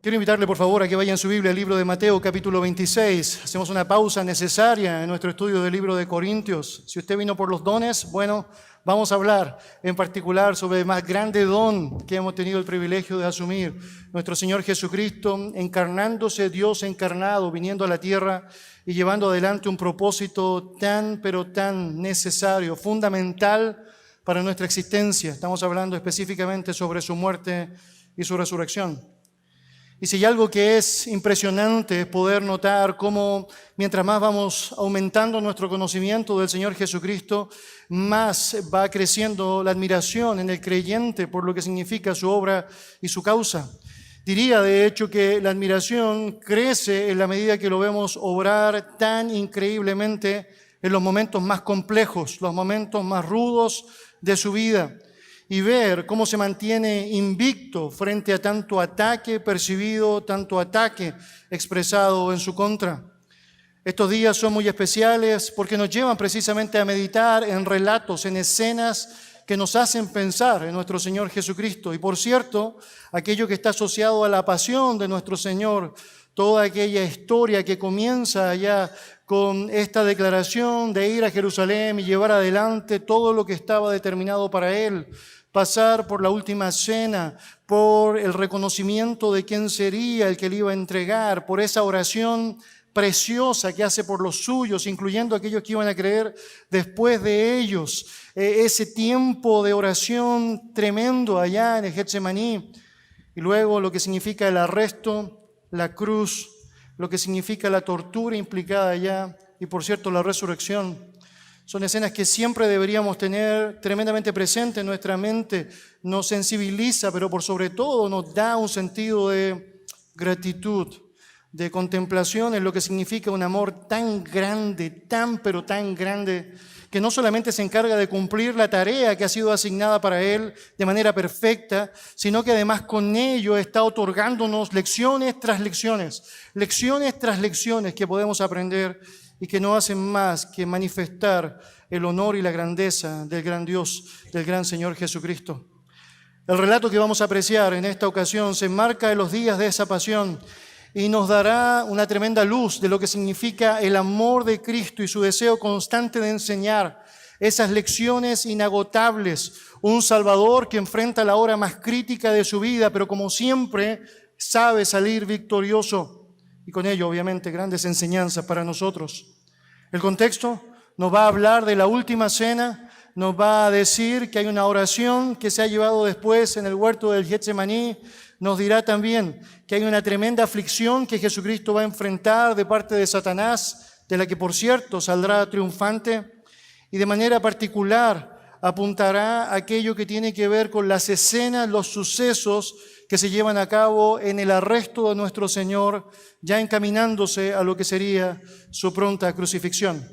Quiero invitarle, por favor, a que vaya en su Biblia al libro de Mateo, capítulo 26. Hacemos una pausa necesaria en nuestro estudio del libro de Corintios. Si usted vino por los dones, bueno, vamos a hablar en particular sobre el más grande don que hemos tenido el privilegio de asumir. Nuestro Señor Jesucristo, encarnándose, Dios encarnado, viniendo a la tierra y llevando adelante un propósito tan, pero tan necesario, fundamental para nuestra existencia. Estamos hablando específicamente sobre su muerte y su resurrección. Y si hay algo que es impresionante es poder notar cómo mientras más vamos aumentando nuestro conocimiento del Señor Jesucristo, más va creciendo la admiración en el creyente por lo que significa su obra y su causa. Diría de hecho que la admiración crece en la medida que lo vemos obrar tan increíblemente en los momentos más complejos, los momentos más rudos de su vida. Y ver cómo se mantiene invicto frente a tanto ataque percibido, tanto ataque expresado en su contra. Estos días son muy especiales porque nos llevan precisamente a meditar en relatos, en escenas que nos hacen pensar en nuestro Señor Jesucristo. Y por cierto, aquello que está asociado a la pasión de nuestro Señor, toda aquella historia que comienza allá con esta declaración de ir a Jerusalén y llevar adelante todo lo que estaba determinado para Él, pasar por la última cena, por el reconocimiento de quién sería el que le iba a entregar, por esa oración preciosa que hace por los suyos, incluyendo aquellos que iban a creer después de ellos, ese tiempo de oración tremendo allá en el Getsemaní, y luego lo que significa el arresto, la cruz, lo que significa la tortura implicada allá, y por cierto la resurrección. Son escenas que siempre deberíamos tener tremendamente presente en nuestra mente, nos sensibiliza, pero por sobre todo nos da un sentido de gratitud, de contemplación en lo que significa un amor tan grande, tan pero tan grande, que no solamente se encarga de cumplir la tarea que ha sido asignada para Él de manera perfecta, sino que además con ello está otorgándonos lecciones tras lecciones que podemos aprender y que no hacen más que manifestar el honor y la grandeza del gran Dios, del gran Señor Jesucristo. El relato que vamos a apreciar en esta ocasión se enmarca en los días de esa pasión y nos dará una tremenda luz de lo que significa el amor de Cristo y su deseo constante de enseñar esas lecciones inagotables. Un Salvador que enfrenta la hora más crítica de su vida, pero como siempre sabe salir victorioso. Y con ello, obviamente, grandes enseñanzas para nosotros. El contexto nos va a hablar de la última cena, nos va a decir que hay una oración que se ha llevado después en el huerto del Getsemaní, nos dirá también que hay una tremenda aflicción que Jesucristo va a enfrentar de parte de Satanás, de la que, por cierto, saldrá triunfante, y de manera particular apuntará a aquello que tiene que ver con las escenas, los sucesos que se llevan a cabo en el arresto de nuestro Señor, ya encaminándose a lo que sería su pronta crucifixión.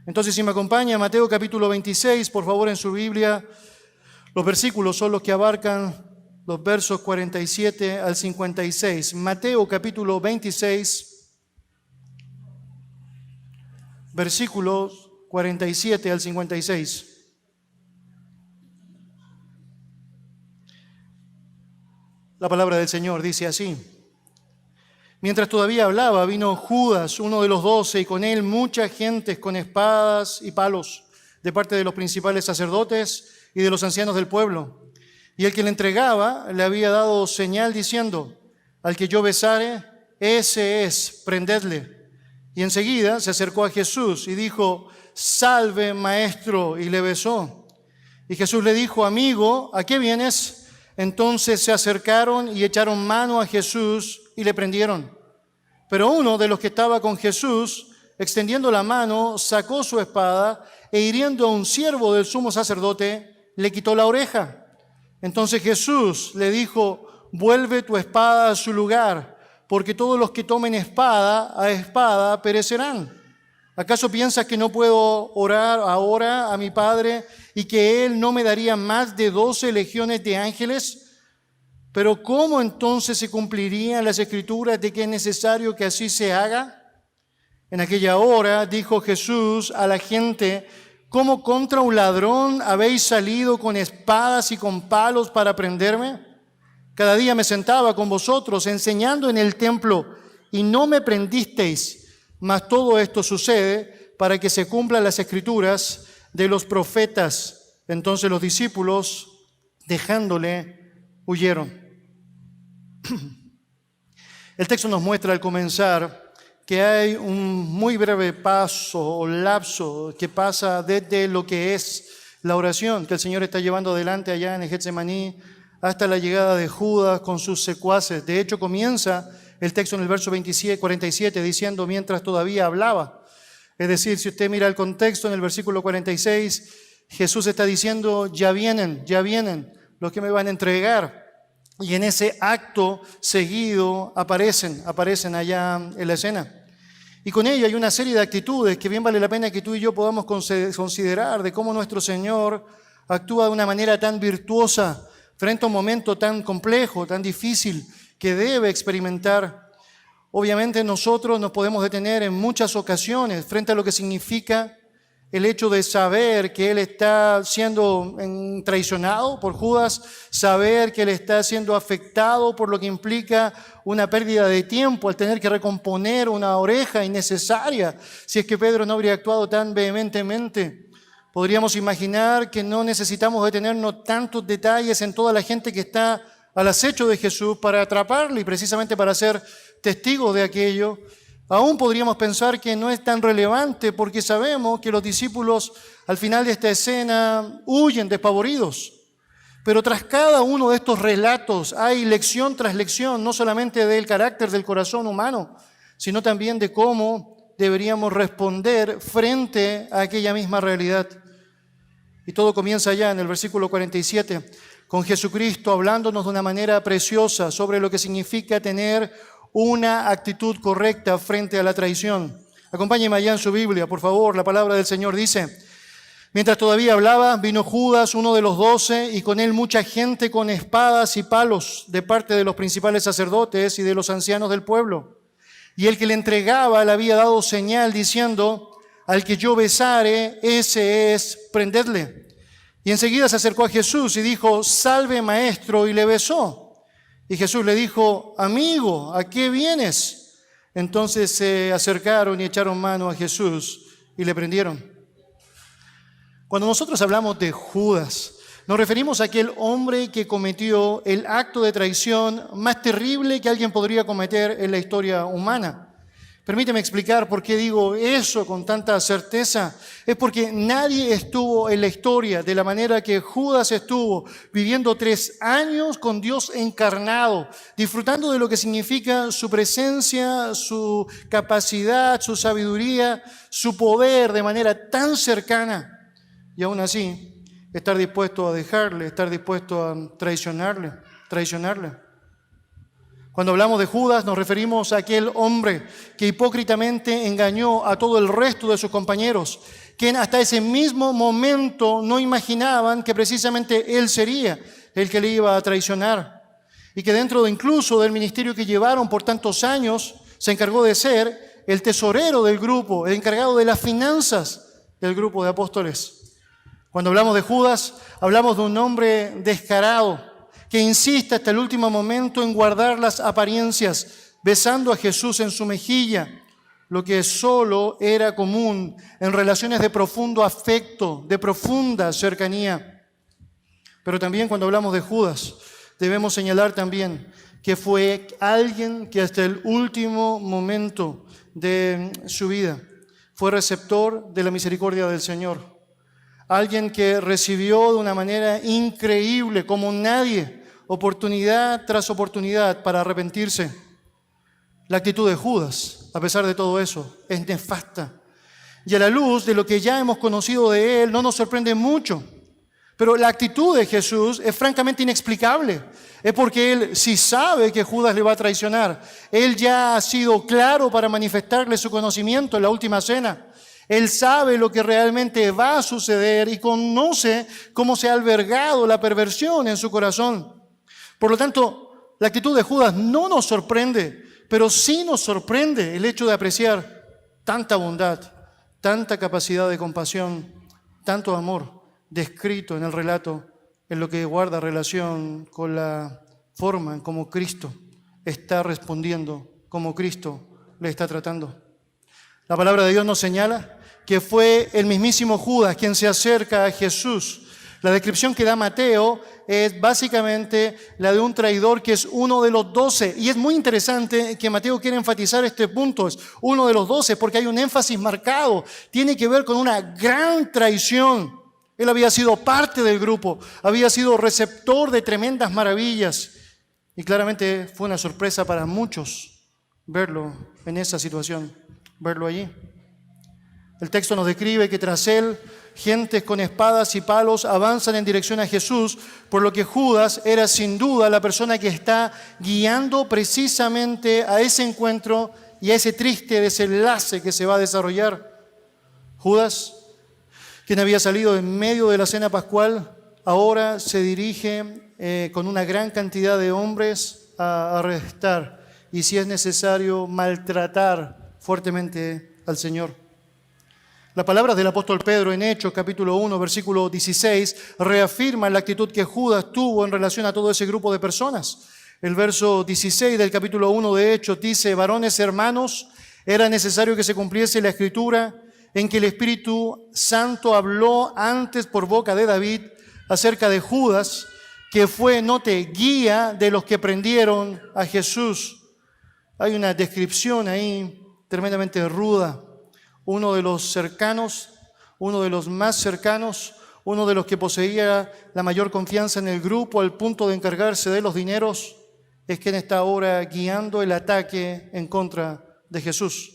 Entonces, si me acompaña, Mateo capítulo 26, por favor, en su Biblia, los versículos son los que abarcan los versos 47 al 56. Mateo capítulo 26, versículos 47 al 56. La palabra del Señor dice así: mientras todavía hablaba, vino Judas, uno de los 12, y con él mucha gente con espadas y palos, de parte de los principales sacerdotes y de los ancianos del pueblo. Y el que le entregaba le había dado señal diciendo: al que yo besare, ese es, prendedle. Y enseguida se acercó a Jesús y dijo: salve, maestro, y le besó. Y Jesús le dijo: amigo, ¿a qué vienes? Entonces se acercaron y echaron mano a Jesús y le prendieron. Pero uno de los que estaba con Jesús, extendiendo la mano, sacó su espada e hiriendo a un siervo del sumo sacerdote, le quitó la oreja. Entonces Jesús le dijo: vuelve tu espada a su lugar, porque todos los que tomen espada a espada perecerán. ¿Acaso piensas que no puedo orar ahora a mi Padre y que Él no me daría más de 12 legiones de ángeles? Pero ¿cómo entonces se cumplirían las Escrituras de que es necesario que así se haga? En aquella hora dijo Jesús a la gente: ¿cómo contra un ladrón habéis salido con espadas y con palos para prenderme? Cada día me sentaba con vosotros enseñando en el templo y no me prendisteis, mas todo esto sucede para que se cumplan las escrituras de los profetas. Entonces los discípulos, dejándole, huyeron. El texto nos muestra al comenzar que hay un muy breve paso o lapso que pasa desde lo que es la oración que el Señor está llevando adelante allá en el Getsemaní hasta la llegada de Judas con sus secuaces. De hecho, comienza el texto en el verso 47 diciendo mientras todavía hablaba. Es decir, si usted mira el contexto en el versículo 46, Jesús está diciendo, ya vienen los que me van a entregar. Y en ese acto seguido aparecen allá en la escena. Y con ello hay una serie de actitudes que bien vale la pena que tú y yo podamos considerar de cómo nuestro Señor actúa de una manera tan virtuosa frente a un momento tan complejo, tan difícil que debe experimentar. Obviamente nosotros nos podemos detener en muchas ocasiones frente a lo que significa el hecho de saber que Él está siendo traicionado por Judas, saber que Él está siendo afectado por lo que implica una pérdida de tiempo al tener que recomponer una oreja innecesaria. Si es que Pedro no habría actuado tan vehementemente, podríamos imaginar que no necesitamos detenernos tantos detalles en toda la gente que está al acecho de Jesús para atraparle y precisamente para ser testigos de aquello. Aún podríamos pensar que no es tan relevante porque sabemos que los discípulos al final de esta escena huyen despavoridos. Pero tras cada uno de estos relatos hay lección tras lección, no solamente del carácter del corazón humano, sino también de cómo deberíamos responder frente a aquella misma realidad. Y todo comienza ya en el versículo 47, con Jesucristo hablándonos de una manera preciosa sobre lo que significa tener una actitud correcta frente a la traición. Acompáñenme allá en su Biblia, por favor. La palabra del Señor dice, mientras todavía hablaba, vino Judas, uno de los 12, y con él mucha gente con espadas y palos de parte de los principales sacerdotes y de los ancianos del pueblo. Y el que le entregaba le había dado señal diciendo, al que yo besare, ese es, prendedle. Y enseguida se acercó a Jesús y dijo, salve maestro, y le besó. Y Jesús le dijo, amigo, ¿a qué vienes? Entonces se acercaron y echaron mano a Jesús y le prendieron. Cuando nosotros hablamos de Judas, nos referimos a aquel hombre que cometió el acto de traición más terrible que alguien podría cometer en la historia humana. Permíteme explicar por qué digo eso con tanta certeza. Es porque nadie estuvo en la historia de la manera que Judas estuvo, viviendo 3 años con Dios encarnado, disfrutando de lo que significa su presencia, su capacidad, su sabiduría, su poder de manera tan cercana. Y aún así, estar dispuesto a dejarle, estar dispuesto a traicionarle. Cuando hablamos de Judas nos referimos a aquel hombre que hipócritamente engañó a todo el resto de sus compañeros, quien hasta ese mismo momento no imaginaban que precisamente él sería el que le iba a traicionar. Y que dentro incluso del ministerio que llevaron por tantos años, se encargó de ser el tesorero del grupo, el encargado de las finanzas del grupo de apóstoles. Cuando hablamos de Judas, hablamos de un hombre descarado, que insiste hasta el último momento en guardar las apariencias, besando a Jesús en su mejilla, lo que solo era común en relaciones de profundo afecto, de profunda cercanía. Pero también cuando hablamos de Judas, debemos señalar también que fue alguien que hasta el último momento de su vida fue receptor de la misericordia del Señor. Alguien que recibió de una manera increíble, como nadie, oportunidad tras oportunidad para arrepentirse. La actitud de Judas, a pesar de todo eso, es nefasta. Y a la luz de lo que ya hemos conocido de él, no nos sorprende mucho. Pero la actitud de Jesús es francamente inexplicable. Es porque él sí sabe que Judas le va a traicionar. Él ya ha sido claro para manifestarle su conocimiento en la última cena. Él sabe lo que realmente va a suceder y conoce cómo se ha albergado la perversión en su corazón. Por lo tanto, la actitud de Judas no nos sorprende, pero sí nos sorprende el hecho de apreciar tanta bondad, tanta capacidad de compasión, tanto amor descrito en el relato, en lo que guarda relación con la forma en cómo Cristo está respondiendo, cómo Cristo le está tratando. La palabra de Dios nos señala que fue el mismísimo Judas quien se acerca a Jesús. La descripción que da Mateo es básicamente la de un traidor que es uno de los 12. Y es muy interesante que Mateo quiera enfatizar este punto, es uno de los 12, porque hay un énfasis marcado. Tiene que ver con una gran traición. Él había sido parte del grupo, había sido receptor de tremendas maravillas. Y claramente fue una sorpresa para muchos verlo en esa situación, verlo allí. El texto nos describe que tras él, gentes con espadas y palos avanzan en dirección a Jesús, por lo que Judas era sin duda la persona que está guiando precisamente a ese encuentro y a ese triste desenlace que se va a desarrollar. Judas, quien había salido en medio de la cena pascual, ahora se dirige con una gran cantidad de hombres a arrestar y, si es necesario, maltratar fuertemente al Señor. Las palabras del apóstol Pedro en Hechos, capítulo 1, versículo 16, reafirman la actitud que Judas tuvo en relación a todo ese grupo de personas. El verso 16 del capítulo 1 de Hechos dice: varones hermanos, era necesario que se cumpliese la escritura en que el Espíritu Santo habló antes por boca de David acerca de Judas, que fue, note, guía de los que prendieron a Jesús. Hay una descripción ahí tremendamente ruda. Uno de los cercanos, uno de los más cercanos, uno de los que poseía la mayor confianza en el grupo al punto de encargarse de los dineros, es quien está ahora guiando el ataque en contra de Jesús.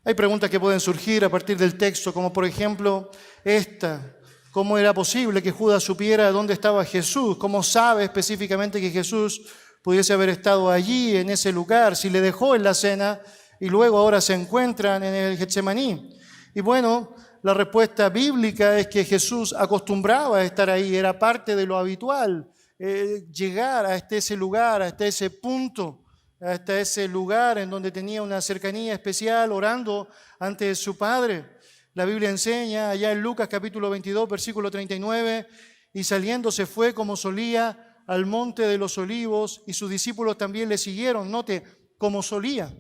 Hay preguntas que pueden surgir a partir del texto, como por ejemplo esta: ¿cómo era posible que Judas supiera dónde estaba Jesús? ¿Cómo sabe específicamente que Jesús pudiese haber estado allí, en ese lugar, si le dejó en la cena y luego ahora se encuentran en el Getsemaní? Y bueno, la respuesta bíblica es que Jesús acostumbraba a estar ahí, era parte de lo habitual, llegar hasta ese lugar, hasta ese punto, hasta ese lugar en donde tenía una cercanía especial, orando ante su Padre. La Biblia enseña allá en Lucas capítulo 22, versículo 39, y saliendo se fue como solía al monte de los olivos, y sus discípulos también le siguieron. Note, como solía.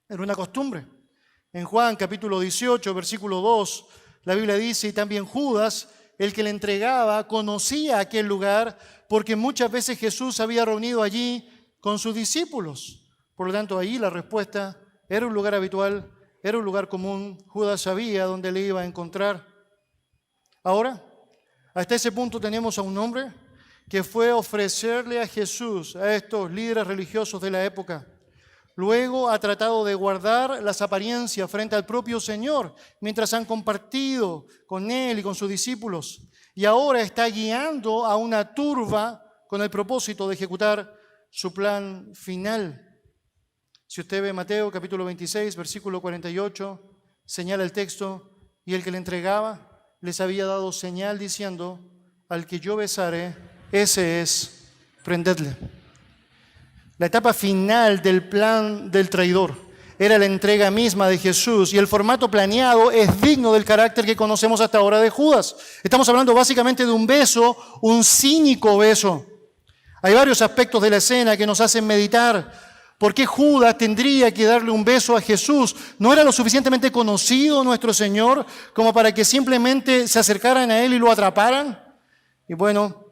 Era una costumbre. En Juan capítulo 18, versículo 2, la Biblia dice: y también Judas, el que le entregaba, conocía aquel lugar, porque muchas veces Jesús había reunido allí con sus discípulos. Por lo tanto, ahí la respuesta era un lugar habitual, era un lugar común. Judas sabía dónde le iba a encontrar. Ahora, hasta ese punto tenemos a un hombre que fue a ofrecerle a Jesús, a estos líderes religiosos de la época. Luego ha tratado de guardar las apariencias frente al propio Señor mientras han compartido con Él y con sus discípulos. Y ahora está guiando a una turba con el propósito de ejecutar su plan final. Si usted ve Mateo capítulo 26, versículo 48, señala el texto: y el que le entregaba les había dado señal diciendo: al que yo besare, ese es, prendedle. La etapa final del plan del traidor era la entrega misma de Jesús, y el formato planeado es digno del carácter que conocemos hasta ahora de Judas. Estamos hablando básicamente de un beso, un cínico beso. Hay varios aspectos de la escena que nos hacen meditar. ¿Por qué Judas tendría que darle un beso a Jesús? ¿No era lo suficientemente conocido nuestro Señor como para que simplemente se acercaran a Él y lo atraparan? Y bueno,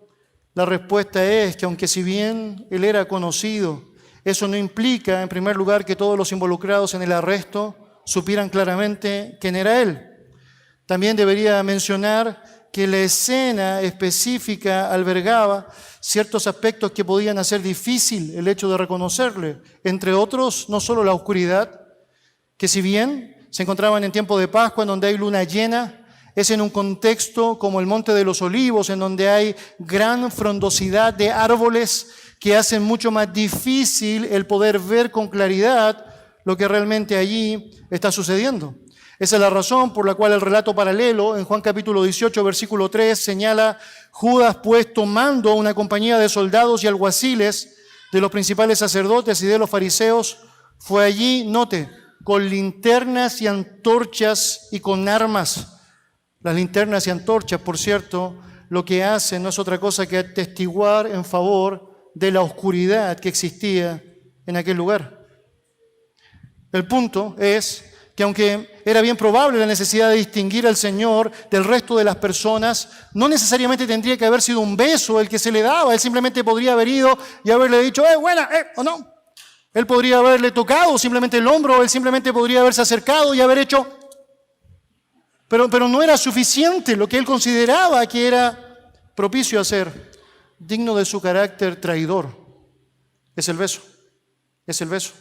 la respuesta es que aunque si bien Él era conocido, eso no implica, en primer lugar, que todos los involucrados en el arresto supieran claramente quién era Él. También debería mencionar que la escena específica albergaba ciertos aspectos que podían hacer difícil el hecho de reconocerle. Entre otros, no solo la oscuridad, que si bien se encontraban en tiempo de Pascua, en donde hay luna llena, es en un contexto como el Monte de los Olivos, en donde hay gran frondosidad de árboles que hacen mucho más difícil el poder ver con claridad lo que realmente allí está sucediendo. Esa es la razón por la cual el relato paralelo en Juan capítulo 18, versículo 3, señala: Judas, pues, tomando una compañía de soldados y alguaciles, de los principales sacerdotes y de los fariseos, fue allí, note, con linternas y antorchas y con armas. Las linternas y antorchas, por cierto, lo que hacen no es otra cosa que atestiguar en favor de la oscuridad que existía en aquel lugar. El punto es que aunque era bien probable la necesidad de distinguir al Señor del resto de las personas, no necesariamente tendría que haber sido un beso el que se le daba. Él simplemente podría haber ido y haberle dicho, buena, o no. Él podría haberle tocado simplemente el hombro, él simplemente podría haberse acercado y haber hecho. Pero no era suficiente lo que él consideraba que era propicio hacer, digno de su carácter traidor. Es el beso. Es el beso.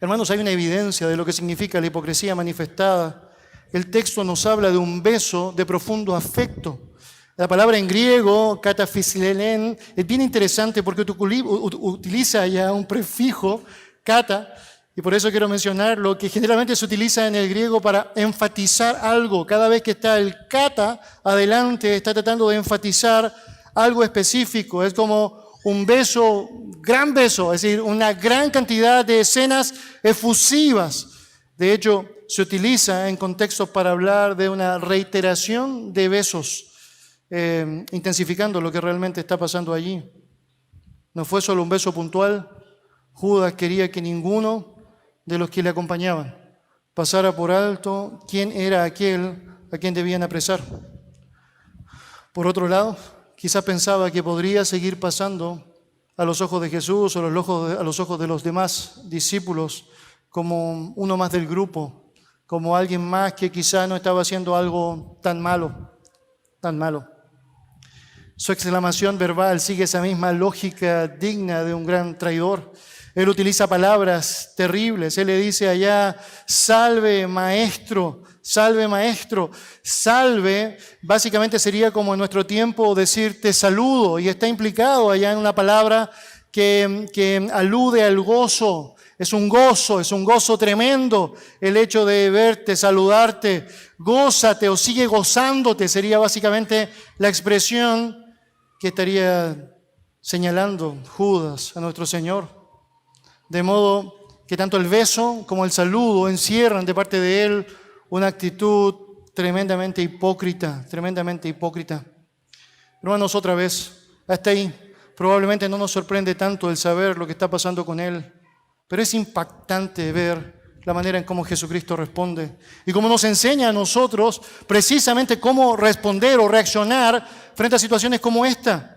Hermanos, hay una evidencia de lo que significa la hipocresía manifestada. El texto nos habla de un beso de profundo afecto. La palabra en griego, kataphisilelen, es bien interesante porque utiliza ya un prefijo, kata, y por eso quiero mencionarlo, que generalmente se utiliza en el griego para enfatizar algo. Cada vez que está el kata adelante, está tratando de enfatizar algo específico. Es como un beso, gran beso, es decir, una gran cantidad de escenas efusivas. De hecho, se utiliza en contextos para hablar de una reiteración de besos, intensificando lo que realmente está pasando allí. No fue solo un beso puntual. Judas quería que ninguno de los que le acompañaban pasara por alto quién era aquel a quien debían apresar. Por otro lado, quizás pensaba que podría seguir pasando a los ojos de Jesús o a los ojos de los demás discípulos como uno más del grupo, como alguien más que quizás no estaba haciendo algo tan malo, tan malo. Su exclamación verbal sigue esa misma lógica digna de un gran traidor. Él utiliza palabras terribles. Él le dice allá, salve maestro, salve maestro. Salve básicamente sería como en nuestro tiempo decir te saludo, y está implicado allá en una palabra que alude al gozo. Es un gozo tremendo el hecho de verte, saludarte. Gózate o sigue gozándote sería básicamente la expresión que estaría señalando Judas a nuestro Señor. De modo que tanto el beso como el saludo encierran de parte de él una actitud tremendamente hipócrita, tremendamente hipócrita. Hermanos, otra vez, hasta ahí, probablemente no nos sorprende tanto el saber lo que está pasando con él, pero es impactante ver la manera en cómo Jesucristo responde y cómo nos enseña a nosotros precisamente cómo responder o reaccionar frente a situaciones como esta.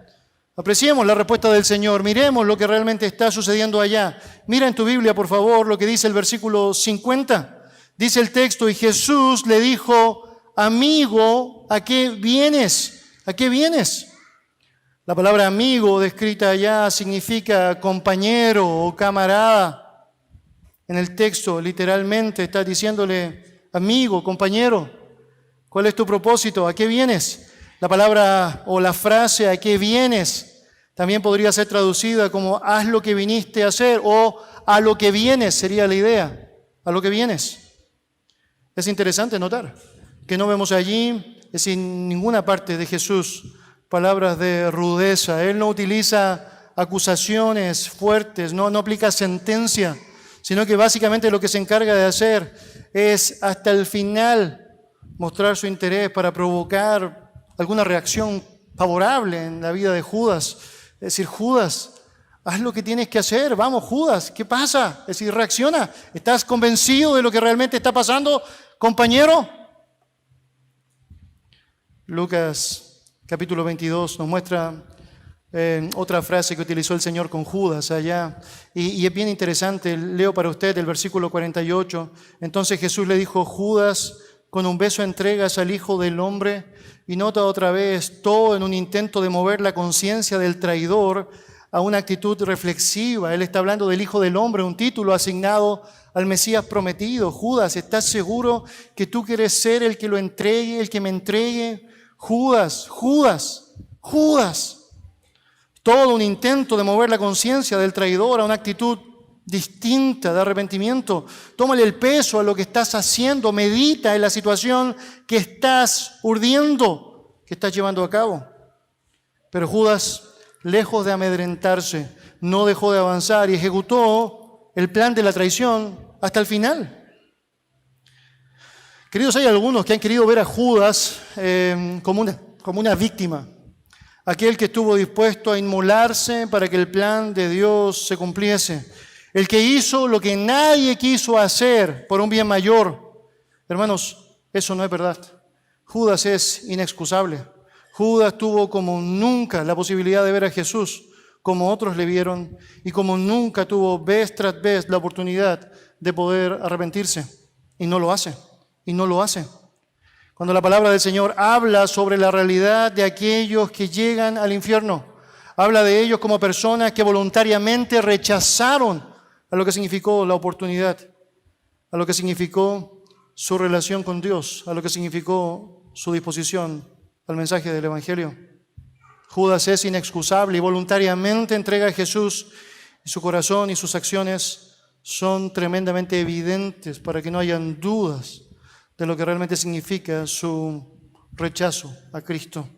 Apreciemos la respuesta del Señor, miremos lo que realmente está sucediendo allá. Mira en tu Biblia, por favor, lo que dice el versículo 50. Dice el texto, y Jesús le dijo, amigo, ¿a qué vienes? ¿A qué vienes? La palabra amigo descrita allá significa compañero o camarada. En el texto, literalmente, está diciéndole, amigo, compañero, ¿cuál es tu propósito? ¿A qué vienes? La palabra o la frase ¿a qué vienes? También podría ser traducida como haz lo que viniste a hacer o a lo que vienes sería la idea, a lo que vienes. Es interesante notar que no vemos allí, en ninguna parte de Jesús, palabras de rudeza. Él no utiliza acusaciones fuertes, no aplica sentencia, sino que básicamente lo que se encarga de hacer es hasta el final mostrar su interés para provocar alguna reacción favorable en la vida de Judas. Es decir, Judas, haz lo que tienes que hacer. Vamos, Judas, ¿qué pasa? Es decir, reacciona. ¿Estás convencido de lo que realmente está pasando, compañero? Lucas capítulo 22 nos muestra otra frase que utilizó el Señor con Judas allá. Y es bien interesante. Leo para usted el versículo 48. Entonces Jesús le dijo, Judas, con un beso entregas al Hijo del Hombre. Y nota otra vez, todo en un intento de mover la conciencia del traidor a una actitud reflexiva. Él está hablando del Hijo del Hombre, un título asignado al Mesías prometido. Judas, ¿estás seguro que tú quieres ser el que lo entregue, el que me entregue? Judas. Todo un intento de mover la conciencia del traidor a una actitud distinta de arrepentimiento. Tómale el peso a lo que estás haciendo, medita en la situación que estás urdiendo, que estás llevando a cabo. Pero Judas, lejos de amedrentarse, no dejó de avanzar y ejecutó el plan de la traición hasta el final. Queridos, hay algunos que han querido ver a Judas como una víctima. aquel que estuvo dispuesto a inmolarse para que el plan de Dios se cumpliese, el que hizo lo que nadie quiso hacer por un bien mayor. Hermanos, eso no es verdad. Judas es inexcusable. Judas tuvo como nunca la posibilidad de ver a Jesús como otros le vieron y como nunca tuvo vez tras vez la oportunidad de poder arrepentirse. Y no lo hace, y no lo hace. Cuando la palabra del Señor habla sobre la realidad de aquellos que llegan al infierno, habla de ellos como personas que voluntariamente rechazaron a lo que significó la oportunidad, a lo que significó su relación con Dios, a lo que significó su disposición al mensaje del Evangelio. Judas es inexcusable y voluntariamente entrega a Jesús, y su corazón y sus acciones son tremendamente evidentes para que no hayan dudas de lo que realmente significa su rechazo a Cristo.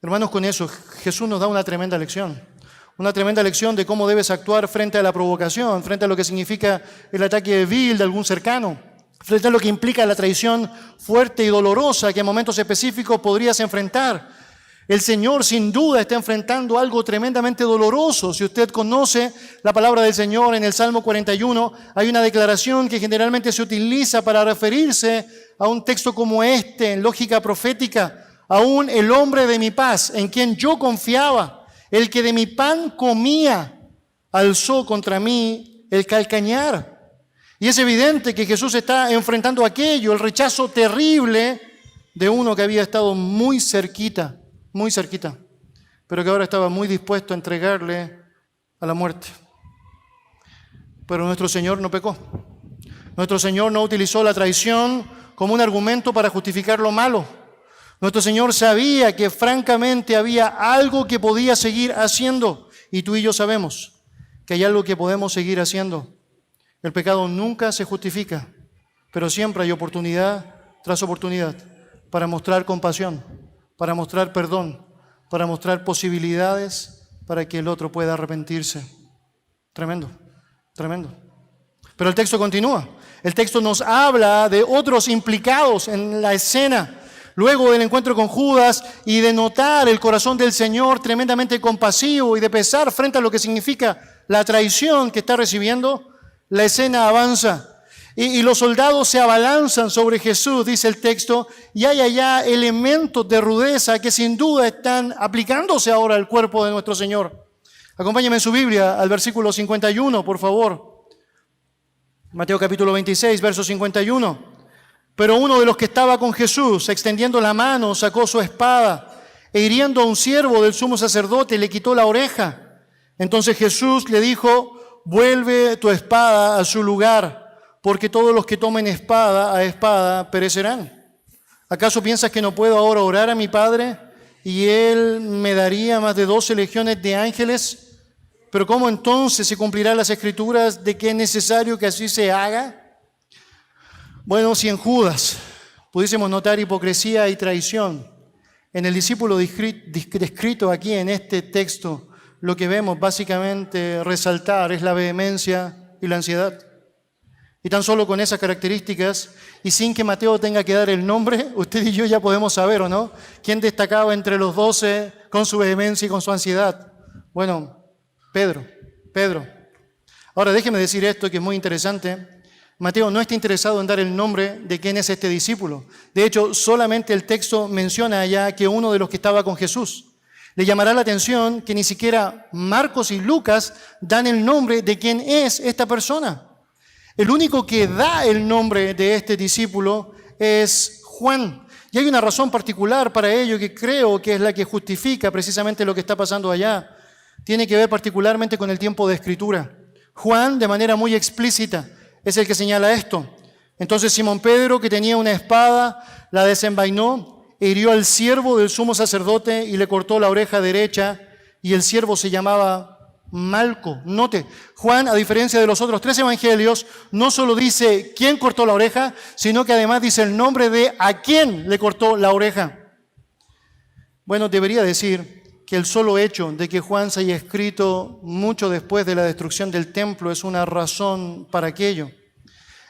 Hermanos, con eso Jesús nos da una tremenda lección de cómo debes actuar frente a la provocación, frente a lo que significa el ataque vil de algún cercano, frente a lo que implica la traición fuerte y dolorosa que en momentos específicos podrías enfrentar. El Señor sin duda está enfrentando algo tremendamente doloroso. Si usted conoce la palabra del Señor en el Salmo 41, hay una declaración que generalmente se utiliza para referirse a un texto como este, en lógica profética. Aún el hombre de mi paz, en quien yo confiaba, el que de mi pan comía, alzó contra mí el calcañar. Y es evidente que Jesús está enfrentando aquello, el rechazo terrible de uno que había estado muy cerquita, pero que ahora estaba muy dispuesto a entregarle a la muerte. Pero nuestro Señor no pecó. Nuestro Señor no utilizó la traición como un argumento para justificar lo malo. Nuestro Señor sabía que francamente había algo que podía seguir haciendo, y tú y yo sabemos que hay algo que podemos seguir haciendo. El pecado nunca se justifica, pero siempre hay oportunidad tras oportunidad para mostrar compasión, para mostrar perdón, para mostrar posibilidades para que el otro pueda arrepentirse. Tremendo, tremendo. Pero el texto continúa. El texto nos habla de otros implicados en la escena. Luego del encuentro con Judas y de notar el corazón del Señor tremendamente compasivo y de pesar frente a lo que significa la traición que está recibiendo, la escena avanza. Y los soldados se abalanzan sobre Jesús, dice el texto, y hay allá elementos de rudeza que sin duda están aplicándose ahora al cuerpo de nuestro Señor. Acompáñenme en su Biblia al versículo 51, por favor. Mateo capítulo 26, verso 51. Pero uno de los que estaba con Jesús, extendiendo la mano, sacó su espada e hiriendo a un siervo del sumo sacerdote, le quitó la oreja. Entonces Jesús le dijo: vuelve tu espada a su lugar, porque todos los que tomen espada a espada perecerán. ¿Acaso piensas que no puedo ahora orar a mi Padre y Él me daría más de 12 legiones de ángeles? Pero ¿cómo entonces se cumplirán las Escrituras de que es necesario que así se haga? Bueno, si en Judas pudiésemos notar hipocresía y traición, en el discípulo descrito aquí en este texto, lo que vemos básicamente resaltar es la vehemencia y la ansiedad. Y tan solo con esas características, y sin que Mateo tenga que dar el nombre, usted y yo ya podemos saber, ¿o no?, quién destacaba entre los 12 con su vehemencia y con su ansiedad. Bueno, Pedro. Ahora déjeme decir esto que es muy interesante. Mateo no está interesado en dar el nombre de quién es este discípulo. De hecho, solamente el texto menciona allá que uno de los que estaba con Jesús. Le llamará la atención que ni siquiera Marcos y Lucas dan el nombre de quién es esta persona. El único que da el nombre de este discípulo es Juan. Y hay una razón particular para ello que creo que es la que justifica precisamente lo que está pasando allá. Tiene que ver particularmente con el tiempo de escritura. Juan, de manera muy explícita, es el que señala esto. Entonces Simón Pedro, que tenía una espada, la desenvainó, hirió al siervo del sumo sacerdote y le cortó la oreja derecha, y el siervo se llamaba Malco. Note, Juan, a diferencia de los otros 3 evangelios, no solo dice quién cortó la oreja, sino que además dice el nombre de a quién le cortó la oreja. Bueno, debería decir que el solo hecho de que Juan se haya escrito mucho después de la destrucción del templo es una razón para aquello.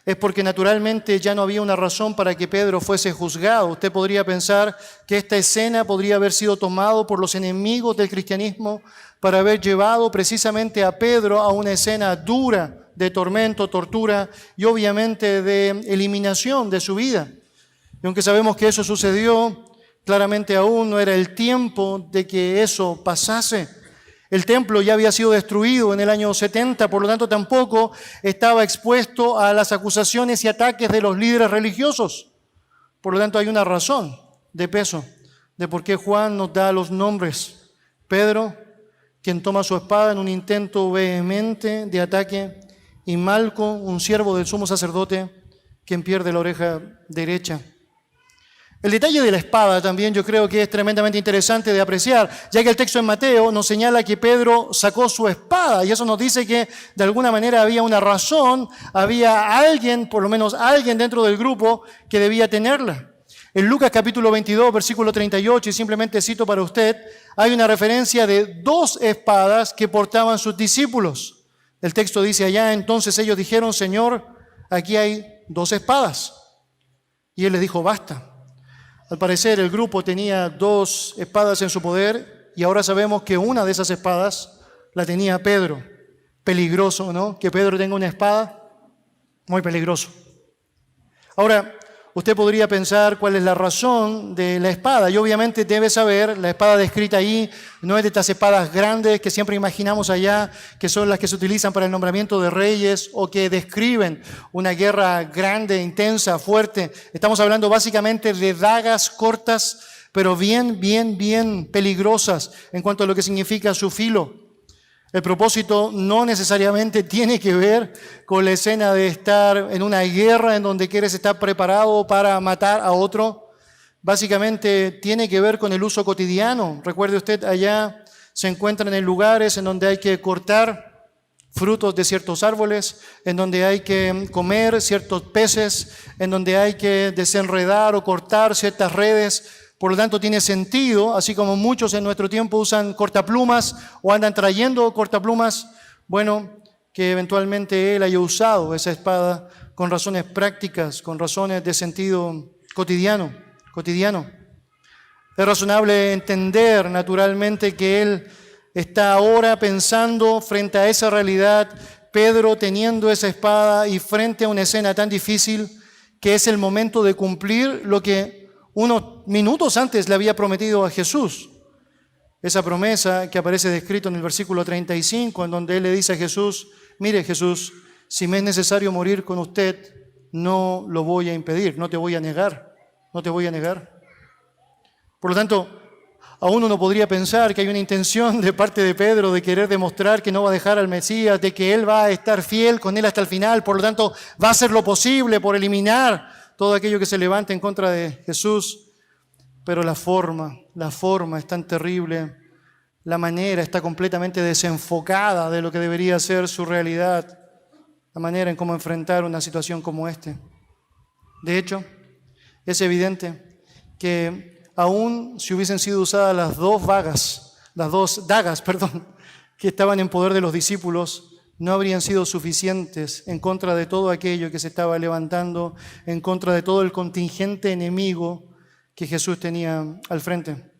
es porque naturalmente ya no había una razón para que Pedro fuese juzgado. Usted podría pensar que esta escena podría haber sido tomado por los enemigos del cristianismo para haber llevado precisamente a Pedro a una escena dura de tormento, tortura y obviamente de eliminación de su vida. Y aunque sabemos que eso sucedió, claramente aún no era el tiempo de que eso pasase. El templo ya había sido destruido en el año 70, por lo tanto tampoco estaba expuesto a las acusaciones y ataques de los líderes religiosos. Por lo tanto hay una razón de peso de por qué Juan nos da los nombres. Pedro, quien toma su espada en un intento vehemente de ataque, y Malco, un siervo del sumo sacerdote, quien pierde la oreja derecha. El detalle de la espada también yo creo que es tremendamente interesante de apreciar, ya que el texto en Mateo nos señala que Pedro sacó su espada y eso nos dice que de alguna manera había una razón, había alguien, por lo menos alguien dentro del grupo que debía tenerla. En Lucas capítulo 22, versículo 38, y simplemente cito para usted, hay una referencia de 2 espadas que portaban sus discípulos. El texto dice allá, entonces ellos dijeron, Señor, aquí hay 2 espadas. Y él les dijo, basta. Al parecer el grupo tenía 2 espadas en su poder y ahora sabemos que una de esas espadas la tenía Pedro. Peligroso, ¿no? Que Pedro tenga una espada, muy peligroso. Ahora, usted podría pensar cuál es la razón de la espada y obviamente debe saber, la espada descrita ahí no es de estas espadas grandes que siempre imaginamos allá, que son las que se utilizan para el nombramiento de reyes o que describen una guerra grande, intensa, fuerte. Estamos hablando básicamente de dagas cortas, pero bien peligrosas en cuanto a lo que significa su filo. El propósito no necesariamente tiene que ver con la escena de estar en una guerra en donde quieres estar preparado para matar a otro. Básicamente tiene que ver con el uso cotidiano. Recuerde usted, allá se encuentran en lugares en donde hay que cortar frutos de ciertos árboles, en donde hay que comer ciertos peces, en donde hay que desenredar o cortar ciertas redes. Por lo tanto, tiene sentido, así como muchos en nuestro tiempo usan cortaplumas o andan trayendo cortaplumas, bueno, que eventualmente él haya usado esa espada con razones prácticas, con razones de sentido cotidiano. Es razonable entender naturalmente que él está ahora pensando frente a esa realidad, Pedro teniendo esa espada y frente a una escena tan difícil que es el momento de cumplir lo que unos minutos antes le había prometido a Jesús. Esa promesa que aparece descrito en el versículo 35, en donde él le dice a Jesús, mire Jesús, si me es necesario morir con usted, no lo voy a impedir, no te voy a negar. Por lo tanto, aún uno podría pensar que hay una intención de parte de Pedro de querer demostrar que no va a dejar al Mesías, de que él va a estar fiel con él hasta el final, por lo tanto va a hacer lo posible por eliminar todo aquello que se levante en contra de Jesús, pero la forma es tan terrible, la manera está completamente desenfocada de lo que debería ser su realidad, la manera en cómo enfrentar una situación como esta. De hecho, es evidente que aún si hubiesen sido usadas las dos dagas, que estaban en poder de los discípulos, no habrían sido suficientes en contra de todo aquello que se estaba levantando, en contra de todo el contingente enemigo que Jesús tenía al frente.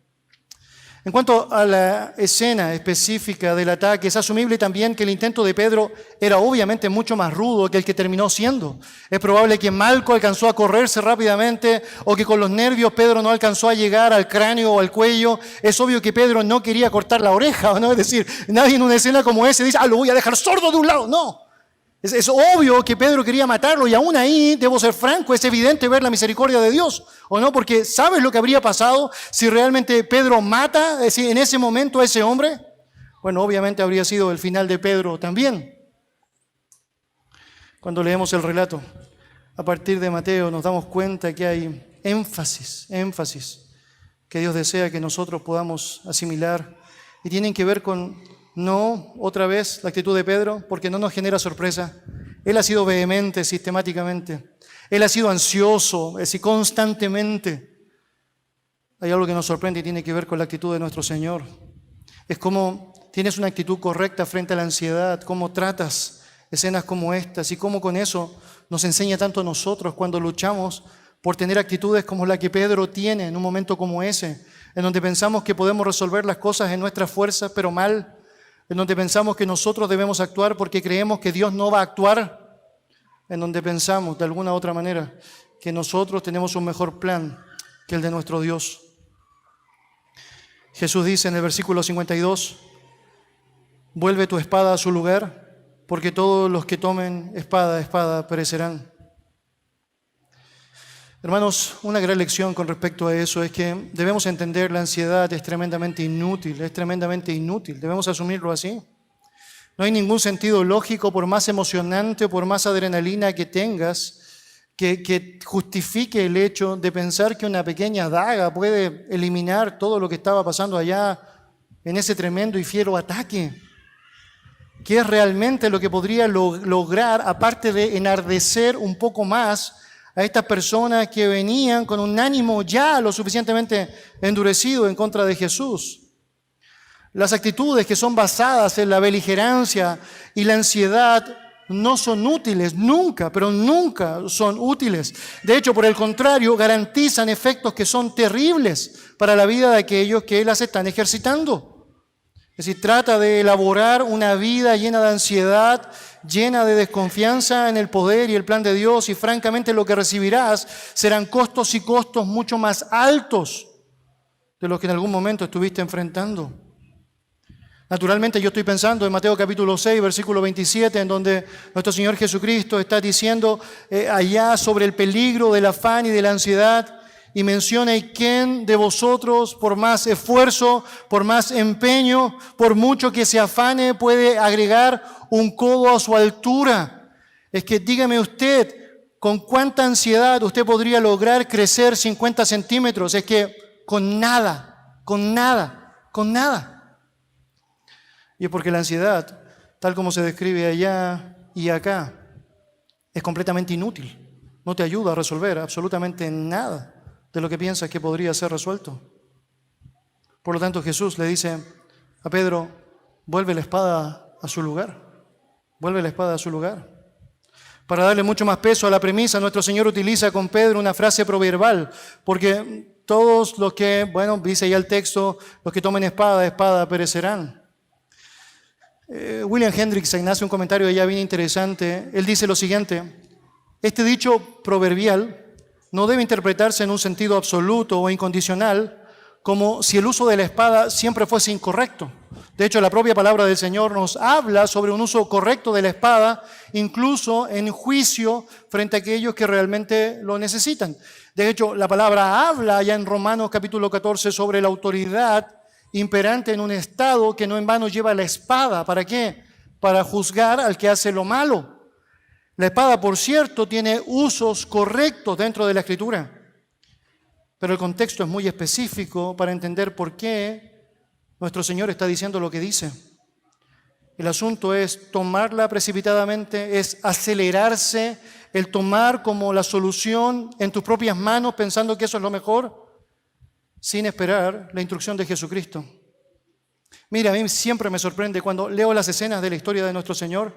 En cuanto a la escena específica del ataque, es asumible también que el intento de Pedro era obviamente mucho más rudo que el que terminó siendo. Es probable que Malco alcanzó a correrse rápidamente o que con los nervios Pedro no alcanzó a llegar al cráneo o al cuello. Es obvio que Pedro no quería cortar la oreja, ¿no? Es decir, nadie en una escena como esa dice, lo voy a dejar sordo de un lado. No. Es obvio que Pedro quería matarlo y aún ahí, debo ser franco, es evidente ver la misericordia de Dios, ¿o no? Porque ¿sabes lo que habría pasado si realmente Pedro mata en ese momento a ese hombre? Bueno, obviamente habría sido el final de Pedro también. Cuando leemos el relato, a partir de Mateo, nos damos cuenta que hay énfasis que Dios desea que nosotros podamos asimilar y tienen que ver con... No, otra vez, la actitud de Pedro, porque no nos genera sorpresa. Él ha sido vehemente sistemáticamente. Él ha sido ansioso, constantemente. Hay algo que nos sorprende y tiene que ver con la actitud de nuestro Señor. Es como tienes una actitud correcta frente a la ansiedad, cómo tratas escenas como estas y cómo con eso nos enseña tanto a nosotros cuando luchamos por tener actitudes como la que Pedro tiene en un momento como ese, en donde pensamos que podemos resolver las cosas en nuestra fuerza, pero mal, en donde pensamos que nosotros debemos actuar porque creemos que Dios no va a actuar, en donde pensamos de alguna u otra manera que nosotros tenemos un mejor plan que el de nuestro Dios. Jesús dice en el versículo 52, vuelve tu espada a su lugar, porque todos los que tomen espada perecerán. Hermanos, una gran lección con respecto a eso es que debemos entender la ansiedad es tremendamente inútil, debemos asumirlo así. No hay ningún sentido lógico, por más emocionante o por más adrenalina que tengas, que justifique el hecho de pensar que una pequeña daga puede eliminar todo lo que estaba pasando allá en ese tremendo y fiero ataque. ¿Qué es realmente lo que podría lograr, aparte de enardecer un poco más a estas personas que venían con un ánimo ya lo suficientemente endurecido en contra de Jesús? Las actitudes que son basadas en la beligerancia y la ansiedad no son útiles, nunca, pero nunca son útiles. De hecho, por el contrario, garantizan efectos que son terribles para la vida de aquellos que las están ejercitando. Es decir, trata de elaborar una vida llena de ansiedad, llena de desconfianza en el poder y el plan de Dios, y francamente lo que recibirás serán costos y costos mucho más altos de los que en algún momento estuviste enfrentando. Naturalmente yo estoy pensando en Mateo capítulo 6, versículo 27, en donde nuestro Señor Jesucristo está diciendo allá sobre el peligro del afán y de la ansiedad, y menciona: ¿y quién de vosotros, por más esfuerzo, por más empeño, por mucho que se afane, puede agregar un codo a su altura? Es que dígame usted, ¿con cuánta ansiedad usted podría lograr crecer 50 centímetros? Es que con nada. Y es porque la ansiedad, tal como se describe allá y acá, es completamente inútil. No te ayuda a resolver absolutamente nada de lo que piensas que podría ser resuelto. Por lo tanto, Jesús le dice a Pedro: vuelve la espada a su lugar. Para darle mucho más peso a la premisa, nuestro Señor utiliza con Pedro una frase proverbal, porque todos los que, dice ya el texto, los que tomen espada perecerán. William Hendrickson hace un comentario ya bien interesante. Él dice lo siguiente: este dicho proverbial no debe interpretarse en un sentido absoluto o incondicional, como si el uso de la espada siempre fuese incorrecto. De hecho, la propia palabra del Señor nos habla sobre un uso correcto de la espada, incluso en juicio frente a aquellos que realmente lo necesitan. De hecho, la palabra habla ya en Romanos capítulo 14 sobre la autoridad imperante en un estado que no en vano lleva la espada. ¿Para qué? Para juzgar al que hace lo malo. La espada, por cierto, tiene usos correctos dentro de la Escritura, pero el contexto es muy específico para entender por qué nuestro Señor está diciendo lo que dice. El asunto es tomarla precipitadamente, es acelerarse, el tomar como la solución en tus propias manos pensando que eso es lo mejor, sin esperar la instrucción de Jesucristo. Mira, a mí siempre me sorprende cuando leo las escenas de la historia de nuestro Señor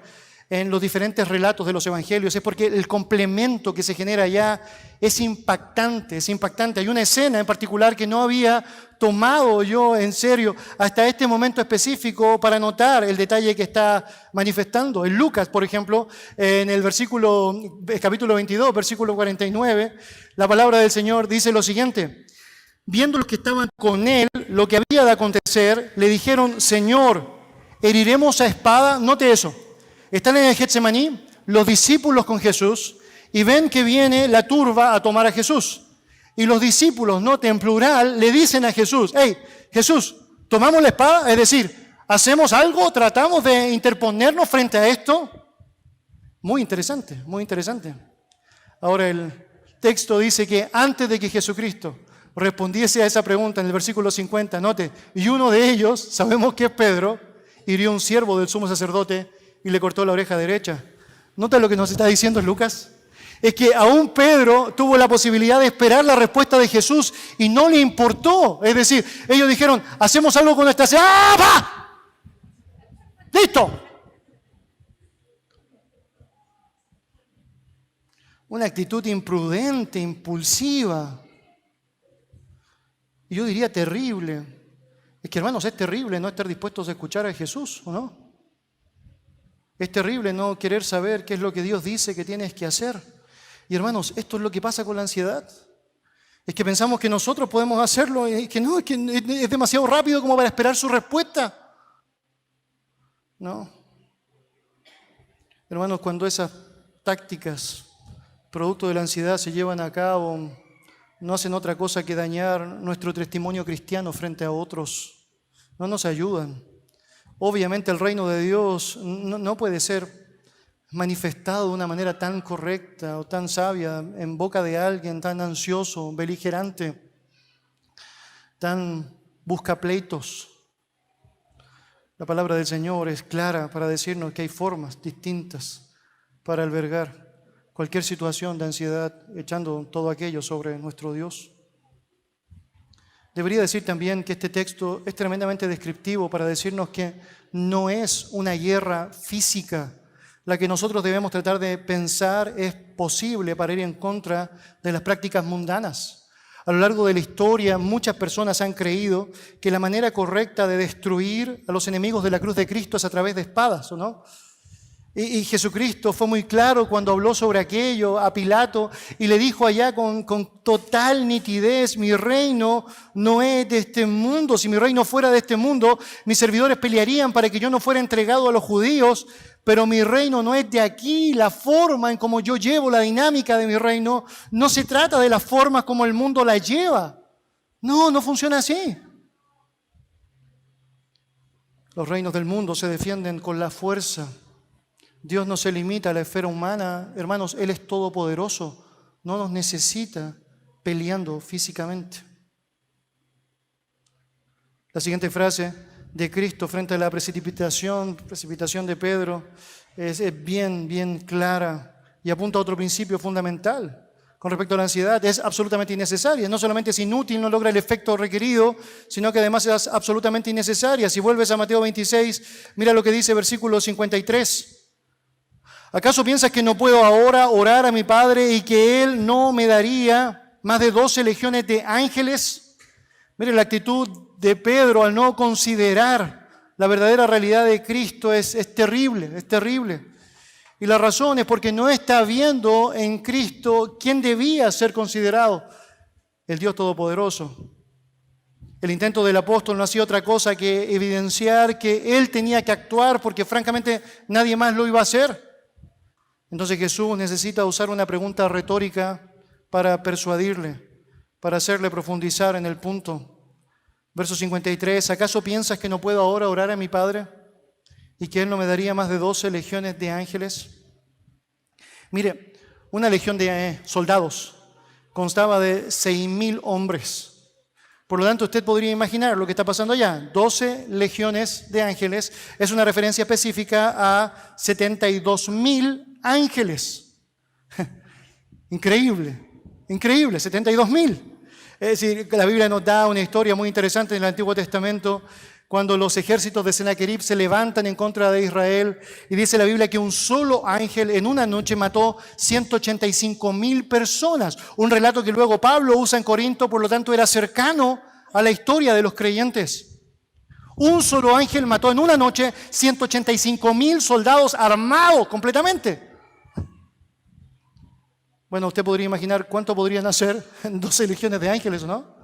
en los diferentes relatos de los evangelios, es porque el complemento que se genera allá es impactante. Hay una escena en particular que no había tomado yo en serio hasta este momento específico para notar el detalle que está manifestando. En Lucas, por ejemplo, en el capítulo 22, versículo 49, la palabra del Señor dice lo siguiente: viendo los que estaban con él lo que había de acontecer, le dijeron: Señor, ¿heriremos a espada? Note eso. Están en el Getsemaní, los discípulos con Jesús, y ven que viene la turba a tomar a Jesús. Y los discípulos, note en plural, le dicen a Jesús: hey, Jesús, ¿tomamos la espada? Es decir, ¿hacemos algo? ¿Tratamos de interponernos frente a esto? Muy interesante. Ahora el texto dice que antes de que Jesucristo respondiese a esa pregunta en el versículo 50, note, y uno de ellos, sabemos que es Pedro, hirió a un siervo del sumo sacerdote y le cortó la oreja derecha. ¿Nota lo que nos está diciendo Lucas? Es que aún Pedro tuvo la posibilidad de esperar la respuesta de Jesús y no le importó. Es decir, ellos dijeron: hacemos algo con esta... ¡Ah, va! ¡Listo! una actitud imprudente, impulsiva. Y yo diría terrible. Es que, hermanos, es terrible no estar dispuestos a escuchar a Jesús, ¿o no? Es terrible no querer saber qué es lo que Dios dice que tienes que hacer. Y hermanos, esto es lo que pasa con la ansiedad. Es que pensamos que nosotros podemos hacerlo y que no, es que es demasiado rápido como para esperar su respuesta. No. Hermanos, cuando esas tácticas, producto de la ansiedad, se llevan a cabo, no hacen otra cosa que dañar nuestro testimonio cristiano frente a otros. No nos ayudan. Obviamente el reino de Dios no puede ser manifestado de una manera tan correcta o tan sabia en boca de alguien tan ansioso, beligerante, tan buscapleitos. La palabra del Señor es clara para decirnos que hay formas distintas para albergar cualquier situación de ansiedad, echando todo aquello sobre nuestro Dios. Debería decir también que este texto es tremendamente descriptivo para decirnos que no es una guerra física la que nosotros debemos tratar de pensar es posible para ir en contra de las prácticas mundanas. A lo largo de la historia, muchas personas han creído que la manera correcta de destruir a los enemigos de la cruz de Cristo es a través de espadas, ¿o no? Y Jesucristo fue muy claro cuando habló sobre aquello a Pilato y le dijo allá con total nitidez: mi reino no es de este mundo. Si mi reino fuera de este mundo, mis servidores pelearían para que yo no fuera entregado a los judíos, pero mi reino no es de aquí. La forma en cómo yo llevo la dinámica de mi reino no se trata de las formas como el mundo la lleva. No funciona así. Los reinos del mundo se defienden con la fuerza. Dios no se limita a la esfera humana. Hermanos, Él es todopoderoso. No nos necesita peleando físicamente. La siguiente frase de Cristo frente a la precipitación de Pedro es bien clara y apunta a otro principio fundamental. Con respecto a la ansiedad, es absolutamente innecesaria. No solamente es inútil, no logra el efecto requerido, sino que además es absolutamente innecesaria. Si vuelves a Mateo 26, mira lo que dice versículo 53. ¿Acaso piensas que no puedo ahora orar a mi Padre y que Él no me daría más de 12 legiones de ángeles? Mire, la actitud de Pedro al no considerar la verdadera realidad de Cristo es terrible, es terrible. Y la razón es porque no está viendo en Cristo quién debía ser considerado: el Dios Todopoderoso. El intento del apóstol no hacía otra cosa que evidenciar que él tenía que actuar porque francamente nadie más lo iba a hacer. Entonces Jesús necesita usar una pregunta retórica para persuadirle, para hacerle profundizar en el punto. Verso 53, ¿acaso piensas que no puedo ahora orar a mi Padre y que Él no me daría más de 12 legiones de ángeles? Mire, una legión de soldados constaba de 6,000 hombres. Por lo tanto, usted podría imaginar lo que está pasando allá. 12 legiones de ángeles es una referencia específica a 72,000 ángeles. Increíble, 72,000. Es decir, la Biblia nos da una historia muy interesante en el Antiguo Testamento, cuando los ejércitos de Sennacherib se levantan en contra de Israel, y dice la Biblia que un solo ángel en una noche mató 185,000 personas. Un relato que luego Pablo usa en Corinto, por lo tanto era cercano a la historia de los creyentes. Un solo ángel mató en una noche 185,000 soldados armados completamente. Bueno, usted podría imaginar cuánto podrían hacer 12 legiones de ángeles, ¿no?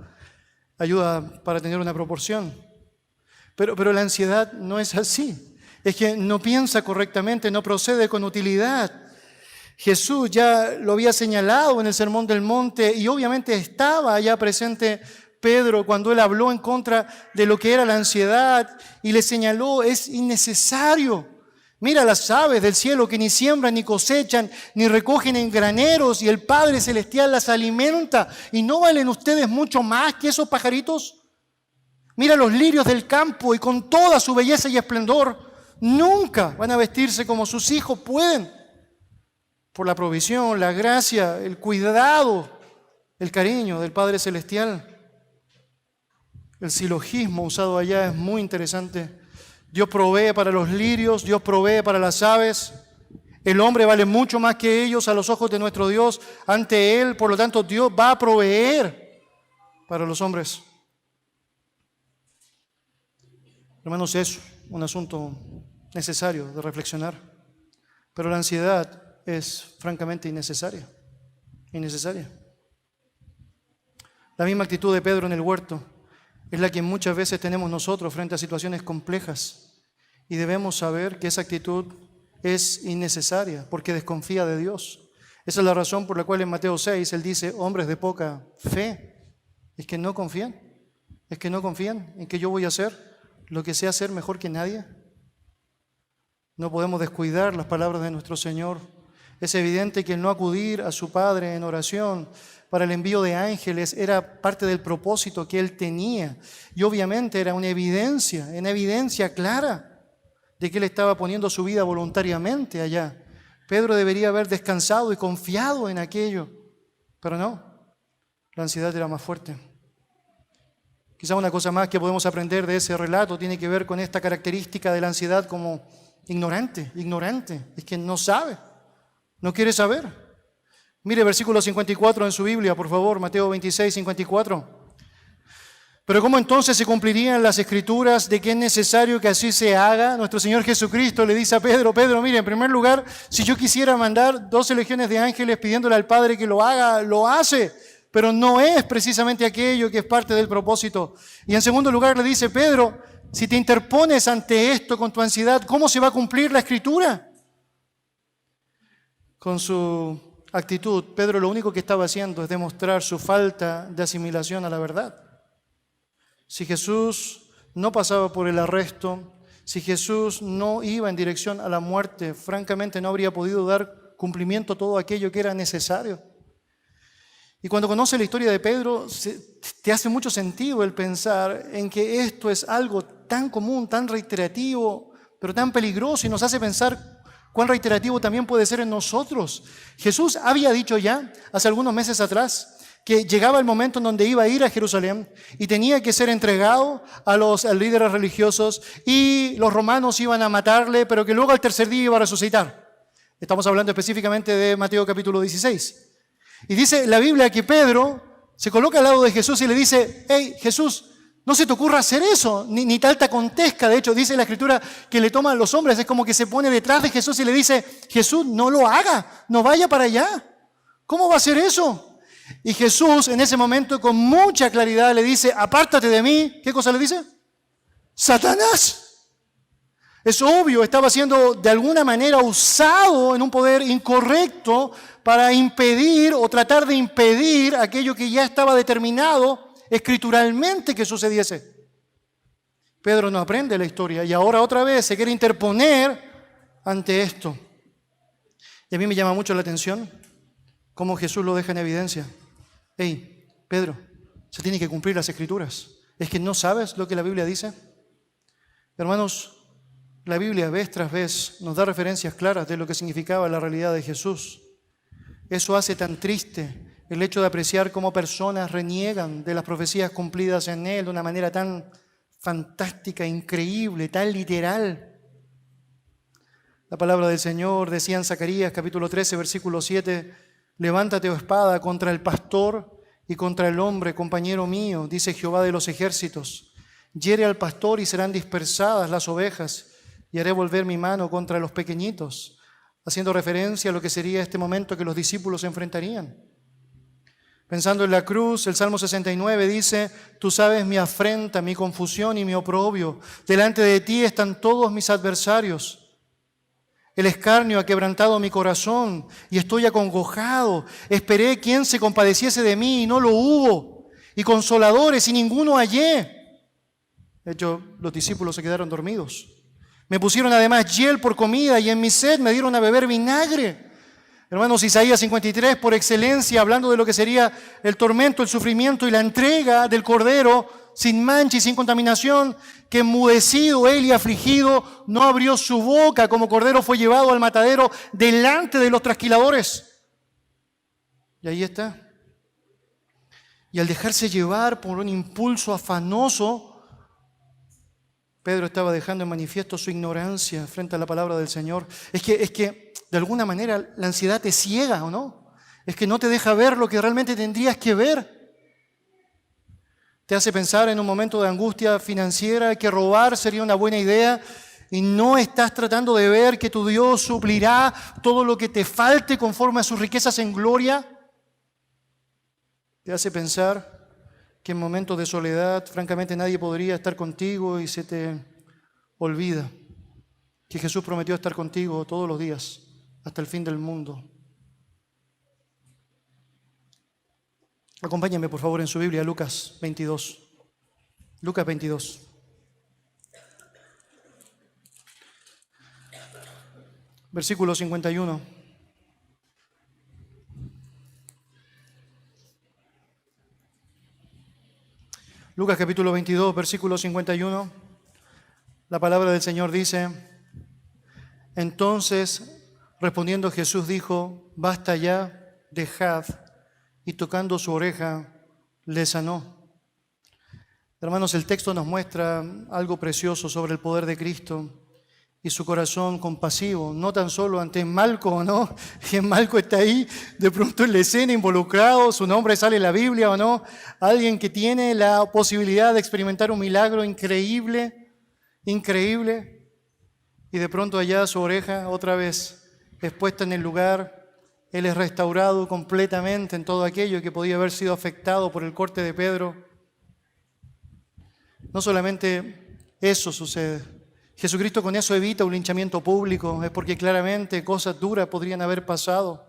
Ayuda para tener una proporción. Pero la ansiedad no es así. Es que no piensa correctamente, no procede con utilidad. Jesús ya lo había señalado en el Sermón del Monte y obviamente estaba allá presente Pedro cuando él habló en contra de lo que era la ansiedad y le señaló: es innecesario. Mira las aves del cielo que ni siembran, ni cosechan, ni recogen en graneros, y el Padre Celestial las alimenta. ¿Y no valen ustedes mucho más que esos pajaritos? Mira los lirios del campo, y con toda su belleza y esplendor nunca van a vestirse como sus hijos pueden. Por la provisión, la gracia, el cuidado, el cariño del Padre Celestial. El silogismo usado allá es muy interesante. Dios provee para los lirios, Dios provee para las aves. El hombre vale mucho más que ellos a los ojos de nuestro Dios. Ante Él, por lo tanto, Dios va a proveer para los hombres. Hermanos, es un asunto necesario de reflexionar. Pero la ansiedad es francamente innecesaria. La misma actitud de Pedro en el huerto es la que muchas veces tenemos nosotros frente a situaciones complejas. Y debemos saber que esa actitud es innecesaria porque desconfía de Dios. Esa es la razón por la cual en Mateo 6 Él dice, hombres de poca fe, es que no confían en que yo voy a hacer lo que sé hacer mejor que nadie. No podemos descuidar las palabras de nuestro Señor. Es evidente que el no acudir a su Padre en oración para el envío de ángeles era parte del propósito que Él tenía. Y obviamente era una evidencia clara de que Él estaba poniendo su vida voluntariamente allá. Pedro debería haber descansado y confiado en aquello, pero no, la ansiedad era más fuerte. Quizá una cosa más que podemos aprender de ese relato tiene que ver con esta característica de la ansiedad como ignorante, es que no sabe, no quiere saber. Mire versículo 54 en su Biblia, por favor, Mateo 26, 54. Pero ¿cómo entonces se cumplirían las Escrituras de que es necesario que así se haga? Nuestro Señor Jesucristo le dice a Pedro, mire, en primer lugar, si yo quisiera mandar 12 legiones de ángeles pidiéndole al Padre que lo haga, lo hace, pero no es precisamente aquello que es parte del propósito. Y en segundo lugar le dice, Pedro, si te interpones ante esto con tu ansiedad, ¿cómo se va a cumplir la Escritura? Con su actitud, Pedro lo único que estaba haciendo es demostrar su falta de asimilación a la verdad. Si Jesús no pasaba por el arresto, si Jesús no iba en dirección a la muerte, francamente no habría podido dar cumplimiento a todo aquello que era necesario. Y cuando conoce la historia de Pedro, te hace mucho sentido el pensar en que esto es algo tan común, tan reiterativo, pero tan peligroso, y nos hace pensar cuán reiterativo también puede ser en nosotros. Jesús había dicho ya, hace algunos meses atrás, que llegaba el momento en donde iba a ir a Jerusalén y tenía que ser entregado a los líderes religiosos y los romanos iban a matarle, pero que luego al tercer día iba a resucitar. Estamos hablando específicamente de Mateo capítulo 16. Y dice la Biblia que Pedro se coloca al lado de Jesús y le dice, hey, Jesús, no se te ocurra hacer eso, ni tal te acontezca. De hecho, dice la Escritura que le toman los hombres, es como que se pone detrás de Jesús y le dice, Jesús, no lo haga, no vaya para allá. ¿Cómo va a hacer eso? Y Jesús en ese momento con mucha claridad le dice, apártate de mí. ¿Qué cosa le dice? Satanás. Es obvio, estaba siendo de alguna manera usado en un poder incorrecto para impedir o tratar de impedir aquello que ya estaba determinado escrituralmente que sucediese. Pedro no aprende la historia y ahora otra vez se quiere interponer ante esto. Y a mí me llama mucho la atención cómo Jesús lo deja en evidencia. Hey, Pedro, se tienen que cumplir las Escrituras. ¿Es que no sabes lo que la Biblia dice? Hermanos, la Biblia vez tras vez nos da referencias claras de lo que significaba la realidad de Jesús. Eso hace tan triste el hecho de apreciar cómo personas reniegan de las profecías cumplidas en Él de una manera tan fantástica, increíble, tan literal. La palabra del Señor decía en Zacarías capítulo 13, versículo 7, levántate, oh espada, contra el pastor y contra el hombre, compañero mío, dice Jehová de los ejércitos. Hiere al pastor y serán dispersadas las ovejas, y haré volver mi mano contra los pequeñitos, haciendo referencia a lo que sería este momento que los discípulos se enfrentarían. Pensando en la cruz, el Salmo 69 dice, tú sabes mi afrenta, mi confusión y mi oprobio. Delante de ti están todos mis adversarios. El escarnio ha quebrantado mi corazón y estoy acongojado. Esperé quien se compadeciese de mí y no lo hubo. Y consoladores y ninguno hallé. De hecho, los discípulos se quedaron dormidos. Me pusieron además hiel por comida y en mi sed me dieron a beber vinagre. Hermanos, Isaías 53, por excelencia, hablando de lo que sería el tormento, el sufrimiento y la entrega del Cordero sin mancha y sin contaminación, que enmudecido él y afligido no abrió su boca, como Cordero fue llevado al matadero delante de los trasquiladores. Y ahí está. Y al dejarse llevar por un impulso afanoso, Pedro estaba dejando en manifiesto su ignorancia frente a la palabra del Señor. Es que, de De alguna manera la ansiedad te ciega, ¿o no? Es que no te deja ver lo que realmente tendrías que ver. Te hace pensar en un momento de angustia financiera que robar sería una buena idea y no estás tratando de ver que tu Dios suplirá todo lo que te falte conforme a sus riquezas en gloria. Te hace pensar que en momentos de soledad, francamente, nadie podría estar contigo y se te olvida que Jesús prometió estar contigo todos los días hasta el fin del mundo. Acompáñenme, por favor, en su Biblia, Lucas 22. Lucas 22. Versículo 51. Lucas capítulo 22, versículo 51. La palabra del Señor dice: entonces, respondiendo Jesús dijo: basta ya, dejad. Y tocando su oreja, le sanó. Hermanos, el texto nos muestra algo precioso sobre el poder de Cristo y su corazón compasivo, no tan solo ante Malco, ¿no? Y Malco está ahí, de pronto en la escena, involucrado, su nombre sale en la Biblia, ¿o no? Alguien que tiene la posibilidad de experimentar un milagro increíble, increíble, y de pronto allá su oreja otra vez es puesta en el lugar. Él es restaurado completamente en todo aquello que podía haber sido afectado por el corte de Pedro. No solamente eso sucede. Jesucristo con eso evita un linchamiento público, es porque claramente cosas duras podrían haber pasado.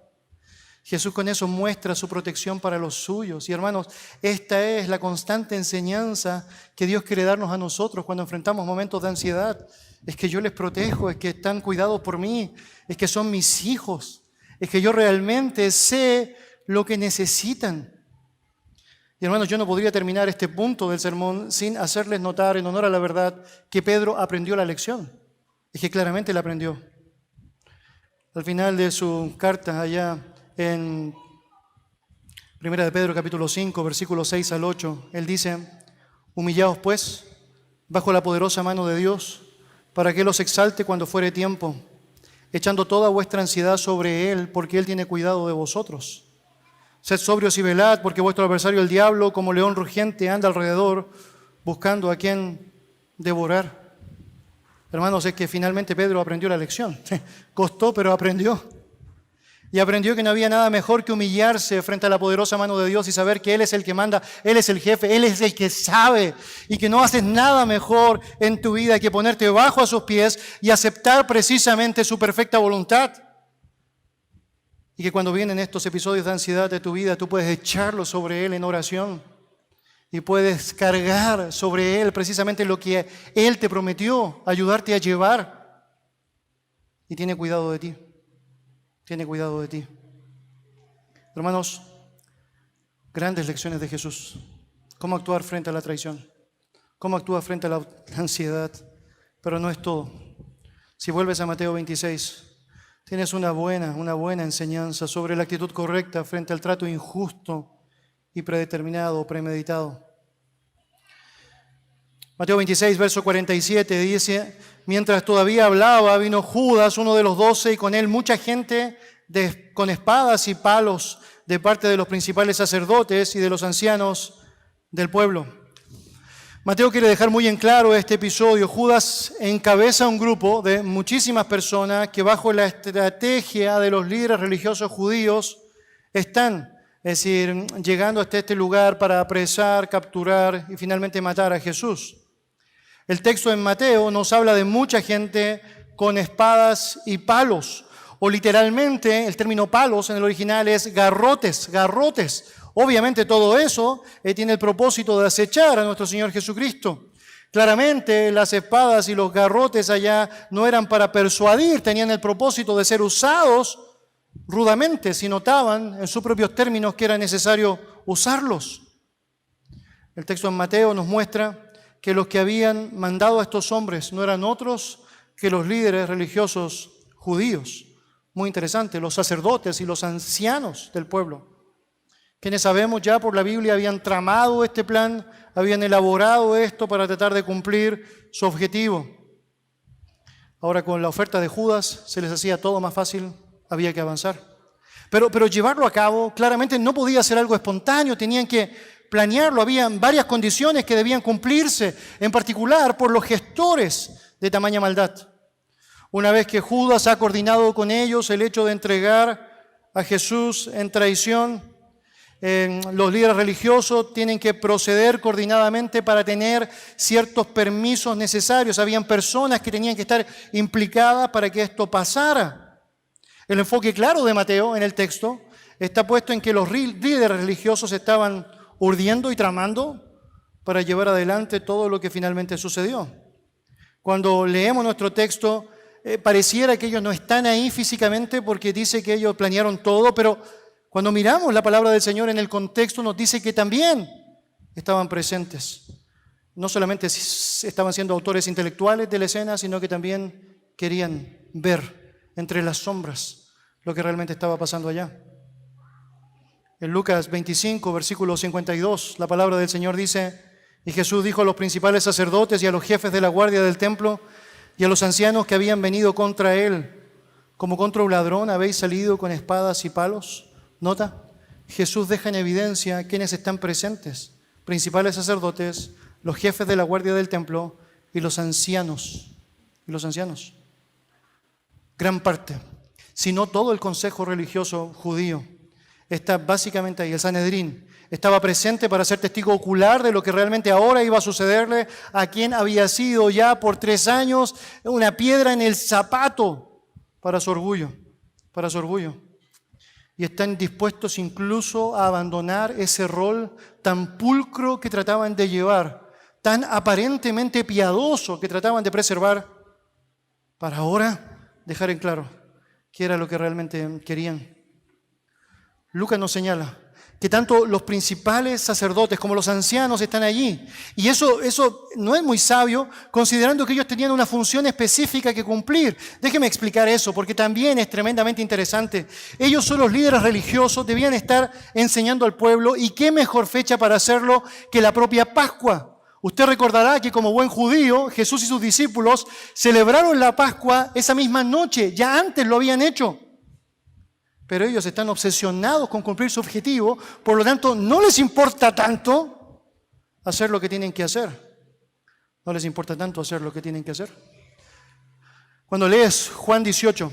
Jesús con eso muestra su protección para los suyos. Y hermanos, esta es la constante enseñanza que Dios quiere darnos a nosotros cuando enfrentamos momentos de ansiedad. Es que yo les protejo, es que están cuidados por mí, es que son mis hijos. Es que yo realmente sé lo que necesitan. Y hermanos, yo no podría terminar este punto del sermón sin hacerles notar, en honor a la verdad, que Pedro aprendió la lección. Es que claramente la aprendió. Al final de su carta, allá en 1 de Pedro capítulo 5, versículos 6 al 8, él dice: humillaos pues bajo la poderosa mano de Dios, para que Él os exalte cuando fuere tiempo, echando toda vuestra ansiedad sobre Él, porque Él tiene cuidado de vosotros. Sed sobrios y velad, porque vuestro adversario el diablo, como león rugiente, anda alrededor, buscando a quien devorar. Hermanos, es que finalmente Pedro aprendió la lección. Costó, pero aprendió. Y aprendió que no había nada mejor que humillarse frente a la poderosa mano de Dios y saber que Él es el que manda, Él es el jefe, Él es el que sabe, y que no haces nada mejor en tu vida que ponerte bajo a sus pies y aceptar precisamente su perfecta voluntad. Y que cuando vienen estos episodios de ansiedad de tu vida, tú puedes echarlo sobre Él en oración y puedes cargar sobre Él precisamente lo que Él te prometió, ayudarte a llevar. Y tiene cuidado de ti. Tiene cuidado de ti. Hermanos, grandes lecciones de Jesús. Cómo actuar frente a la traición. Cómo actúa frente a la ansiedad. Pero no es todo. Si vuelves a Mateo 26, tienes una buena enseñanza sobre la actitud correcta frente al trato injusto y predeterminado, premeditado. Mateo 26, verso 47 dice: mientras todavía hablaba, vino Judas, uno de los 12, y con él mucha gente con espadas y palos de parte de los principales sacerdotes y de los ancianos del pueblo. Mateo quiere dejar muy en claro este episodio. Judas encabeza un grupo de muchísimas personas que bajo la estrategia de los líderes religiosos judíos están, es decir, llegando hasta este lugar para apresar, capturar y finalmente matar a Jesús. El texto en Mateo nos habla de mucha gente con espadas y palos, o literalmente el término palos en el original es garrotes. Obviamente todo eso tiene el propósito de acechar a nuestro Señor Jesucristo. Claramente las espadas y los garrotes allá no eran para persuadir, tenían el propósito de ser usados rudamente si notaban en sus propios términos que era necesario usarlos. El texto en Mateo nos muestra que los que habían mandado a estos hombres no eran otros que los líderes religiosos judíos. Muy interesante, los sacerdotes y los ancianos del pueblo, quienes sabemos ya por la Biblia habían tramado este plan, habían elaborado esto para tratar de cumplir su objetivo. Ahora con la oferta de Judas se les hacía todo más fácil había que avanzar. Pero llevarlo a cabo claramente no podía ser algo espontáneo, tenían que planearlo, habían varias condiciones que debían cumplirse, en particular por los gestores de tamaña maldad. Una vez que Judas ha coordinado con ellos el hecho de entregar a Jesús en traición, los líderes religiosos tienen que proceder coordinadamente para tener ciertos permisos necesarios. Habían personas que tenían que estar implicadas para que esto pasara. El enfoque claro de Mateo en el texto está puesto en que los líderes religiosos estaban urdiendo y tramando para llevar adelante todo lo que finalmente sucedió. Cuando leemos nuestro texto, pareciera que ellos no están ahí físicamente porque dice que ellos planearon todo, pero cuando miramos la palabra del Señor en el contexto nos dice que también estaban presentes. No solamente estaban siendo autores intelectuales de la escena, sino que también querían ver entre las sombras lo que realmente estaba pasando allá. En Lucas 25, versículo 52, la palabra del Señor dice: y Jesús dijo a los principales sacerdotes y a los jefes de la guardia del templo y a los ancianos que habían venido contra él, como contra un ladrón, ¿habéis salido con espadas y palos? Nota, Jesús deja en evidencia quiénes están presentes: principales sacerdotes, los jefes de la guardia del templo y los ancianos. Gran parte, si no todo el consejo religioso judío, está básicamente ahí. El Sanedrín estaba presente para ser testigo ocular de lo que realmente ahora iba a sucederle a quien había sido ya por 3 años una piedra en el zapato para su orgullo. Y están dispuestos incluso a abandonar ese rol tan pulcro que trataban de llevar, tan aparentemente piadoso que trataban de preservar, para ahora dejar en claro qué era lo que realmente querían. Lucas nos señala que tanto los principales sacerdotes como los ancianos están allí. Y eso no es muy sabio, considerando que ellos tenían una función específica que cumplir. Déjeme explicar eso, porque también es tremendamente interesante. Ellos son los líderes religiosos, debían estar enseñando al pueblo, y qué mejor fecha para hacerlo que la propia Pascua. Usted recordará que como buen judío, Jesús y sus discípulos celebraron la Pascua esa misma noche, ya antes lo habían hecho. Pero ellos están obsesionados con cumplir su objetivo, por lo tanto no les importa tanto hacer lo que tienen que hacer. Cuando lees Juan 18,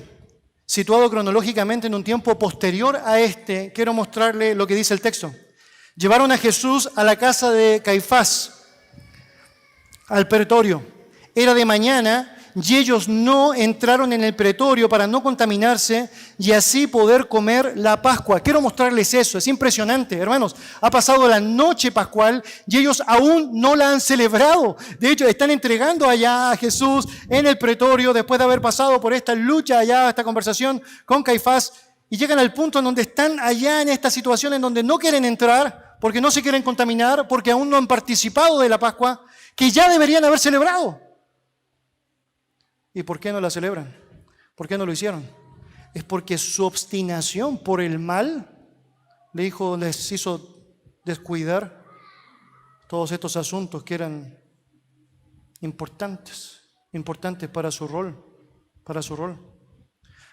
situado cronológicamente en un tiempo posterior a este, quiero mostrarle lo que dice el texto. Llevaron a Jesús a la casa de Caifás, al pretorio. Era de mañana y ellos no entraron en el pretorio para no contaminarse y así poder comer la Pascua. Quiero mostrarles eso, es impresionante, hermanos. Ha pasado la noche pascual y ellos aún no la han celebrado. De hecho, están entregando allá a Jesús en el pretorio después de haber pasado por esta lucha allá, esta conversación con Caifás, y llegan al punto en donde están allá en esta situación en donde no quieren entrar porque no se quieren contaminar, porque aún no han participado de la Pascua que ya deberían haber celebrado. ¿Y por qué no la celebran? ¿Por qué no lo hicieron? Es porque su obstinación por el mal les hizo descuidar todos estos asuntos que eran importantes para su rol.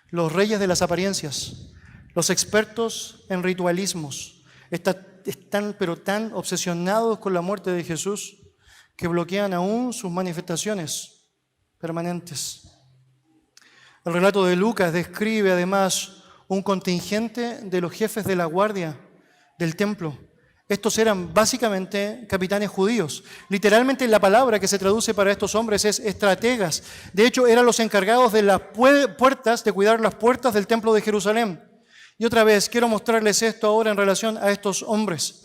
Los reyes de las apariencias, los expertos en ritualismos, están pero tan obsesionados con la muerte de Jesús que bloquean aún sus manifestaciones permanentes. El relato de Lucas describe además un contingente de los jefes de la guardia del templo. Estos eran básicamente capitanes judíos. Literalmente la palabra que se traduce para estos hombres es estrategas. De hecho, eran los encargados de las puertas, de cuidar las puertas del templo de Jerusalén. Y otra vez, quiero mostrarles esto ahora en relación a estos hombres.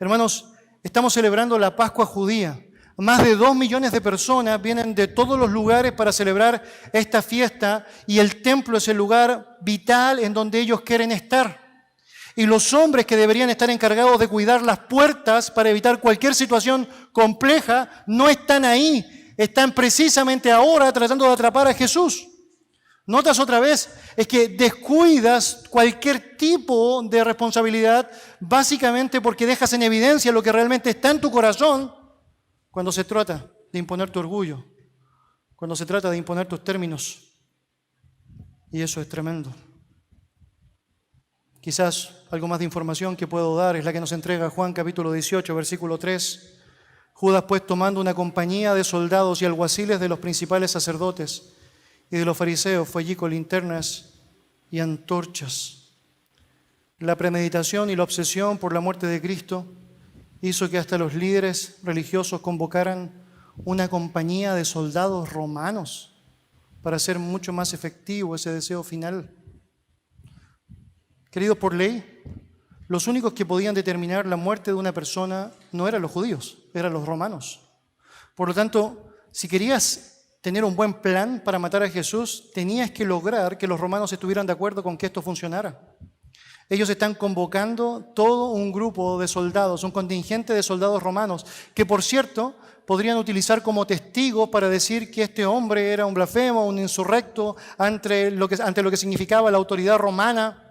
Hermanos, estamos celebrando la Pascua judía. Más de 2 millones de personas vienen de todos los lugares para celebrar esta fiesta y el templo es el lugar vital en donde ellos quieren estar. Y los hombres que deberían estar encargados de cuidar las puertas para evitar cualquier situación compleja no están ahí. Están precisamente ahora tratando de atrapar a Jesús. Notas otra vez, es que descuidas cualquier tipo de responsabilidad básicamente porque dejas en evidencia lo que realmente está en tu corazón cuando se trata de imponer tu orgullo, cuando se trata de imponer tus términos. Y eso es tremendo. Quizás algo más de información que puedo dar es la que nos entrega Juan capítulo 18, versículo 3. Judas, pues, tomando una compañía de soldados y alguaciles de los principales sacerdotes y de los fariseos, fue allí con linternas y antorchas. La premeditación y la obsesión por la muerte de Cristo hizo que hasta los líderes religiosos convocaran una compañía de soldados romanos para hacer mucho más efectivo ese deseo final. Queridos, por ley, los únicos que podían determinar la muerte de una persona no eran los judíos, eran los romanos. Por lo tanto, si querías tener un buen plan para matar a Jesús, tenías que lograr que los romanos estuvieran de acuerdo con que esto funcionara. Ellos están convocando todo un grupo de soldados, un contingente de soldados romanos, que por cierto podrían utilizar como testigos para decir que este hombre era un blasfemo, un insurrecto ante lo que significaba la autoridad romana.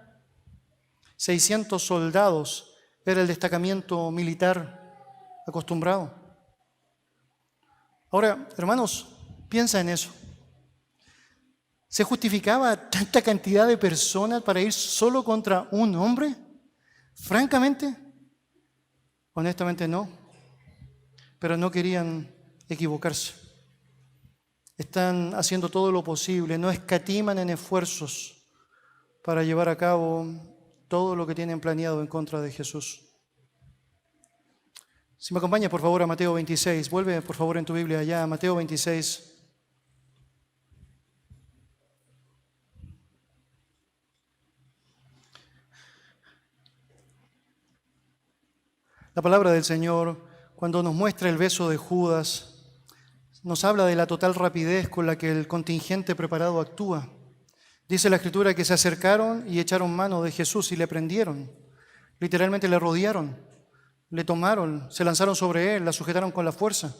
600 soldados era el destacamento militar acostumbrado. Ahora, hermanos, piensa en eso. ¿Se justificaba tanta cantidad de personas para ir solo contra un hombre? Francamente, honestamente no. Pero no querían equivocarse. Están haciendo todo lo posible, no escatiman en esfuerzos para llevar a cabo todo lo que tienen planeado en contra de Jesús. Si me acompañas, por favor, a Mateo 26. Vuelve, por favor, en tu Biblia allá, a Mateo 26. La palabra del Señor, cuando nos muestra el beso de Judas, nos habla de la total rapidez con la que el contingente preparado actúa. Dice la Escritura que se acercaron y echaron mano de Jesús y le prendieron. Literalmente le rodearon, le tomaron, se lanzaron sobre él, la sujetaron con la fuerza.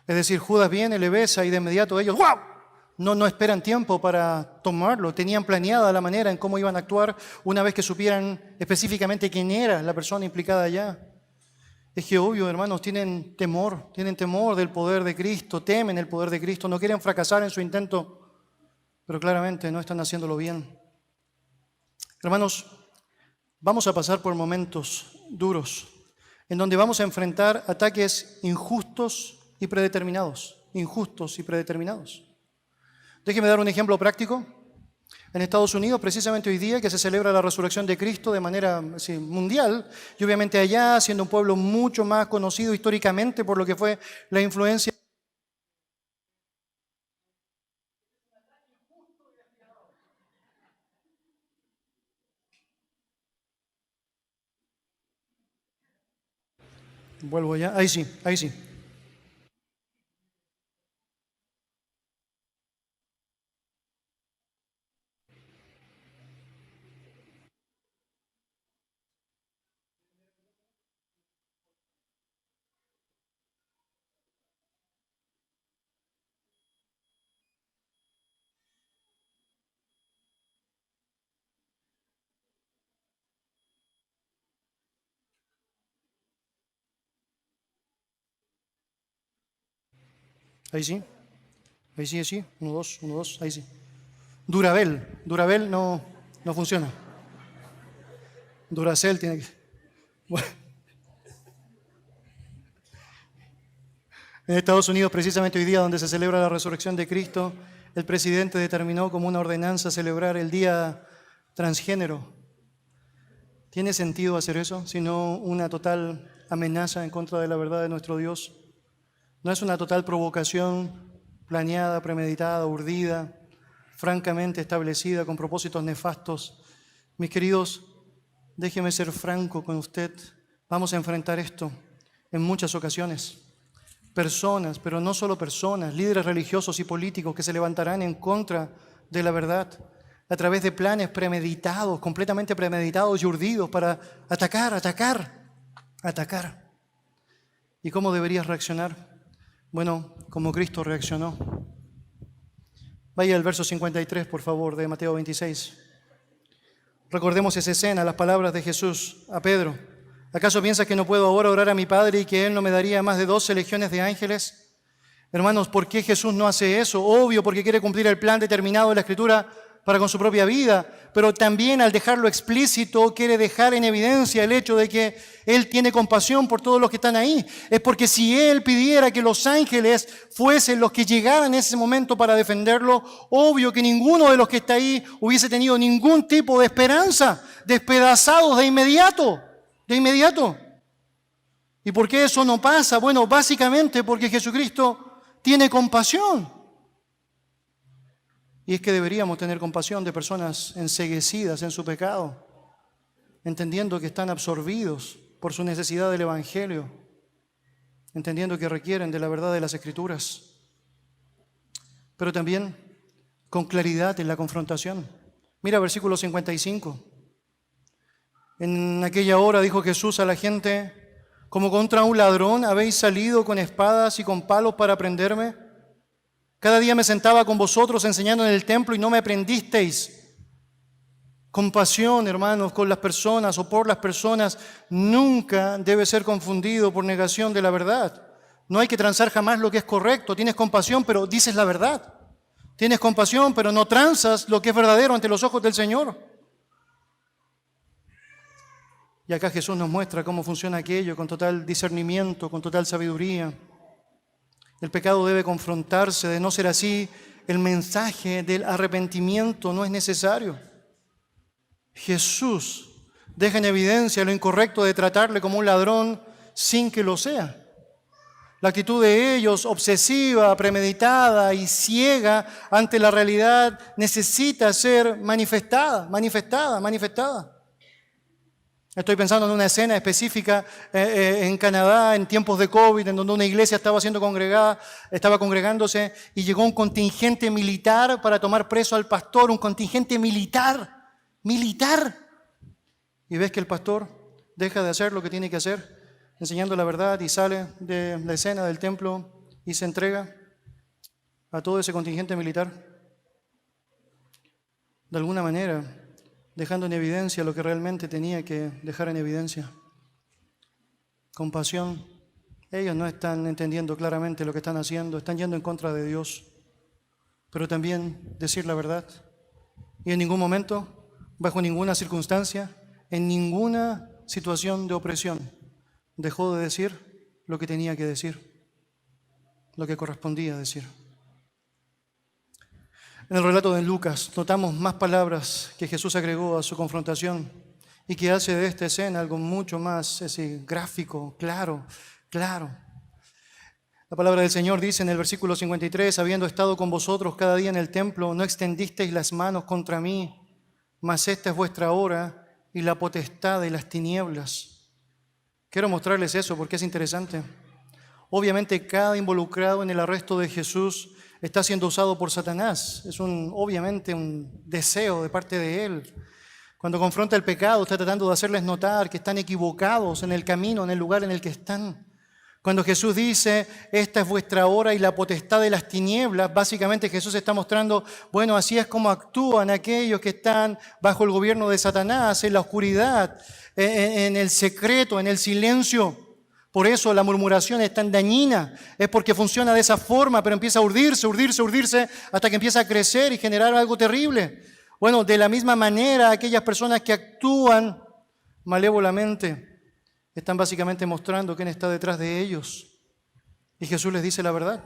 Es decir, Judas viene, le besa y de inmediato ellos ¡wow! No esperan tiempo para tomarlo. Tenían planeada la manera en cómo iban a actuar una vez que supieran específicamente quién era la persona implicada allá. Es que obvio, hermanos, tienen temor del poder de Cristo, temen el poder de Cristo, no quieren fracasar en su intento, pero claramente no están haciéndolo bien. Hermanos, vamos a pasar por momentos duros, en donde vamos a enfrentar ataques injustos y predeterminados. Déjeme dar un ejemplo práctico. En Estados Unidos, precisamente hoy día, que se celebra la resurrección de Cristo de manera mundial, y obviamente allá, siendo un pueblo mucho más conocido históricamente por lo que fue la influencia. Vuelvo ya, ahí sí. Ahí sí. 1, 2, ahí sí. Durabel no funciona. Duracell tiene que... Bueno. En Estados Unidos, precisamente hoy día donde se celebra la resurrección de Cristo, el presidente determinó como una ordenanza celebrar el día transgénero. ¿Tiene sentido hacer eso, sino una total amenaza en contra de la verdad de nuestro Dios? ¿No es una total provocación planeada, premeditada, urdida, francamente establecida con propósitos nefastos? Mis queridos, déjeme ser franco con usted. Vamos a enfrentar esto en muchas ocasiones. Personas, pero no solo personas, líderes religiosos y políticos que se levantarán en contra de la verdad a través de planes premeditados, completamente premeditados y urdidos para atacar. ¿Y cómo deberías reaccionar? Bueno, como Cristo reaccionó. Vaya al verso 53, por favor, de Mateo 26. Recordemos esa escena, las palabras de Jesús a Pedro. ¿Acaso piensas que no puedo ahora orar a mi Padre y que Él no me daría más de 12 legiones de ángeles? Hermanos, ¿por qué Jesús no hace eso? Obvio, porque quiere cumplir el plan determinado de la Escritura para con su propia vida, pero también al dejarlo explícito quiere dejar en evidencia el hecho de que Él tiene compasión por todos los que están ahí. Es porque si Él pidiera que los ángeles fuesen los que llegaran en ese momento para defenderlo, obvio que ninguno de los que está ahí hubiese tenido ningún tipo de esperanza, despedazados de inmediato, de inmediato. ¿Y por qué eso no pasa? Bueno, básicamente porque Jesucristo tiene compasión. Y es que deberíamos tener compasión de personas enceguecidas en su pecado, entendiendo que están absorbidos por su necesidad del Evangelio, entendiendo que requieren de la verdad de las Escrituras, pero también con claridad en la confrontación. Mira versículo 55. En aquella hora dijo Jesús a la gente: como contra un ladrón habéis salido con espadas y con palos para prenderme. Cada día me sentaba con vosotros enseñando en el templo y no me aprendisteis. Compasión, hermanos, con las personas o por las personas nunca debe ser confundido por negación de la verdad. No hay que transar jamás lo que es correcto. Tienes compasión, pero dices la verdad. Tienes compasión, pero no transas lo que es verdadero ante los ojos del Señor. Y acá Jesús nos muestra cómo funciona aquello con total discernimiento, con total sabiduría. El pecado debe confrontarse, de no ser así, el mensaje del arrepentimiento no es necesario. Jesús deja en evidencia lo incorrecto de tratarle como un ladrón sin que lo sea. La actitud de ellos, obsesiva, premeditada y ciega ante la realidad, necesita ser manifestada. Estoy pensando en una escena específica en Canadá, en tiempos de COVID, en donde una iglesia estaba congregándose y llegó un contingente militar para tomar preso al pastor, un contingente militar. Y ves que el pastor deja de hacer lo que tiene que hacer, enseñando la verdad, y sale de la escena del templo y se entrega a todo ese contingente militar. De alguna manera, dejando en evidencia lo que realmente tenía que dejar en evidencia. Compasión. Ellos no están entendiendo claramente lo que están haciendo, están yendo en contra de Dios. Pero también decir la verdad. Y en ningún momento, bajo ninguna circunstancia, en ninguna situación de opresión, dejó de decir lo que tenía que decir, lo que correspondía decir. En el relato de Lucas notamos más palabras que Jesús agregó a su confrontación y que hace de esta escena algo mucho más gráfico, claro. La palabra del Señor dice en el versículo 53, habiendo estado con vosotros cada día en el templo, no extendisteis las manos contra mí, mas esta es vuestra hora y la potestad de las tinieblas. Quiero mostrarles eso porque es interesante. Obviamente cada involucrado en el arresto de Jesús está siendo usado por Satanás. Es obviamente un deseo de parte de él. Cuando confronta el pecado, está tratando de hacerles notar que están equivocados en el camino, en el lugar en el que están. Cuando Jesús dice, esta es vuestra hora y la potestad de las tinieblas, básicamente Jesús está mostrando, bueno, así es como actúan aquellos que están bajo el gobierno de Satanás, en la oscuridad, en el secreto, en el silencio. Por eso la murmuración es tan dañina, es porque funciona de esa forma, pero empieza a urdirse, hasta que empieza a crecer y generar algo terrible. Bueno, de la misma manera, aquellas personas que actúan malévolamente están básicamente mostrando quién está detrás de ellos. Y Jesús les dice la verdad.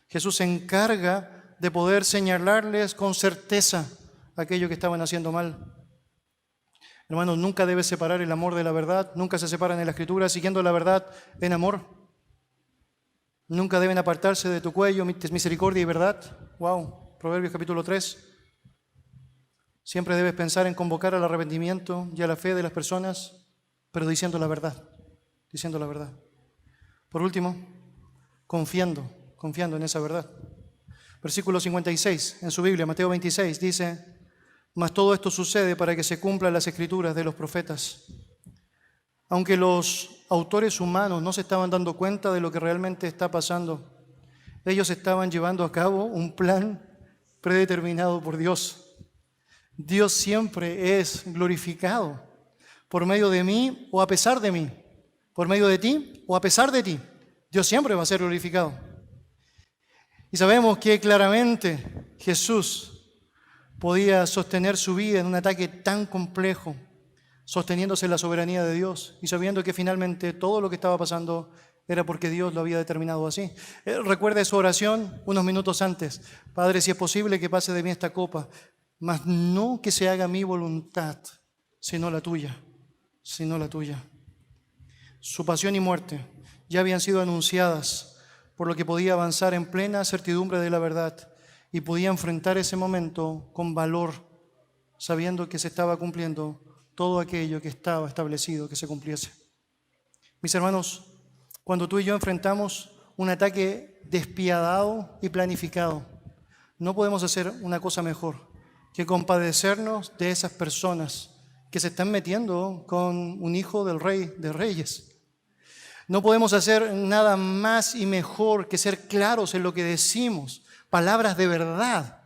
Jesús se encarga de poder señalarles con certeza aquello que estaban haciendo mal. Hermanos, nunca debes separar el amor de la verdad, nunca se separan en la Escritura, siguiendo la verdad en amor. Nunca deben apartarse de tu cuello misericordia y verdad. Wow, Proverbios capítulo 3. Siempre debes pensar en convocar al arrepentimiento y a la fe de las personas, pero diciendo la verdad. Por último, confiando en esa verdad. Versículo 56 en su Biblia, Mateo 26, dice: mas todo esto sucede para que se cumplan las escrituras de los profetas. Aunque los autores humanos no se estaban dando cuenta de lo que realmente está pasando, ellos estaban llevando a cabo un plan predeterminado por Dios. Dios siempre es glorificado por medio de mí o a pesar de mí, por medio de ti o a pesar de ti. Dios siempre va a ser glorificado. Y sabemos que claramente Jesús podía sostener su vida en un ataque tan complejo, sosteniéndose en la soberanía de Dios y sabiendo que finalmente todo lo que estaba pasando era porque Dios lo había determinado así. Recuerde su oración unos minutos antes. Padre, si es posible que pase de mí esta copa, mas no que se haga mi voluntad, sino la tuya, sino la tuya. Su pasión y muerte ya habían sido anunciadas, por lo que podía avanzar en plena certidumbre de la verdad y podía enfrentar ese momento con valor, sabiendo que se estaba cumpliendo todo aquello que estaba establecido que se cumpliese. Mis hermanos, cuando tú y yo enfrentamos un ataque despiadado y planificado, no podemos hacer una cosa mejor que compadecernos de esas personas que se están metiendo con un hijo del Rey de Reyes. No podemos hacer nada más y mejor que ser claros en lo que decimos, palabras de verdad,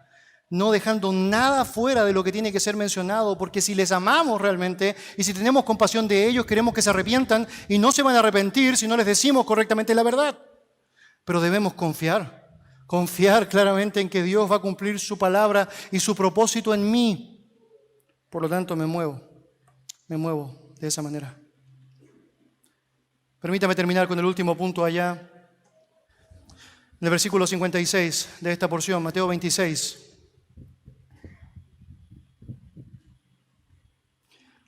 no dejando nada fuera de lo que tiene que ser mencionado, porque si les amamos realmente y si tenemos compasión de ellos, queremos que se arrepientan y no se van a arrepentir si no les decimos correctamente la verdad. Pero debemos confiar claramente en que Dios va a cumplir su palabra y su propósito en mí. Por lo tanto, me muevo de esa manera. Permítame terminar con el último punto allá, en el versículo 56 de esta porción, Mateo 26.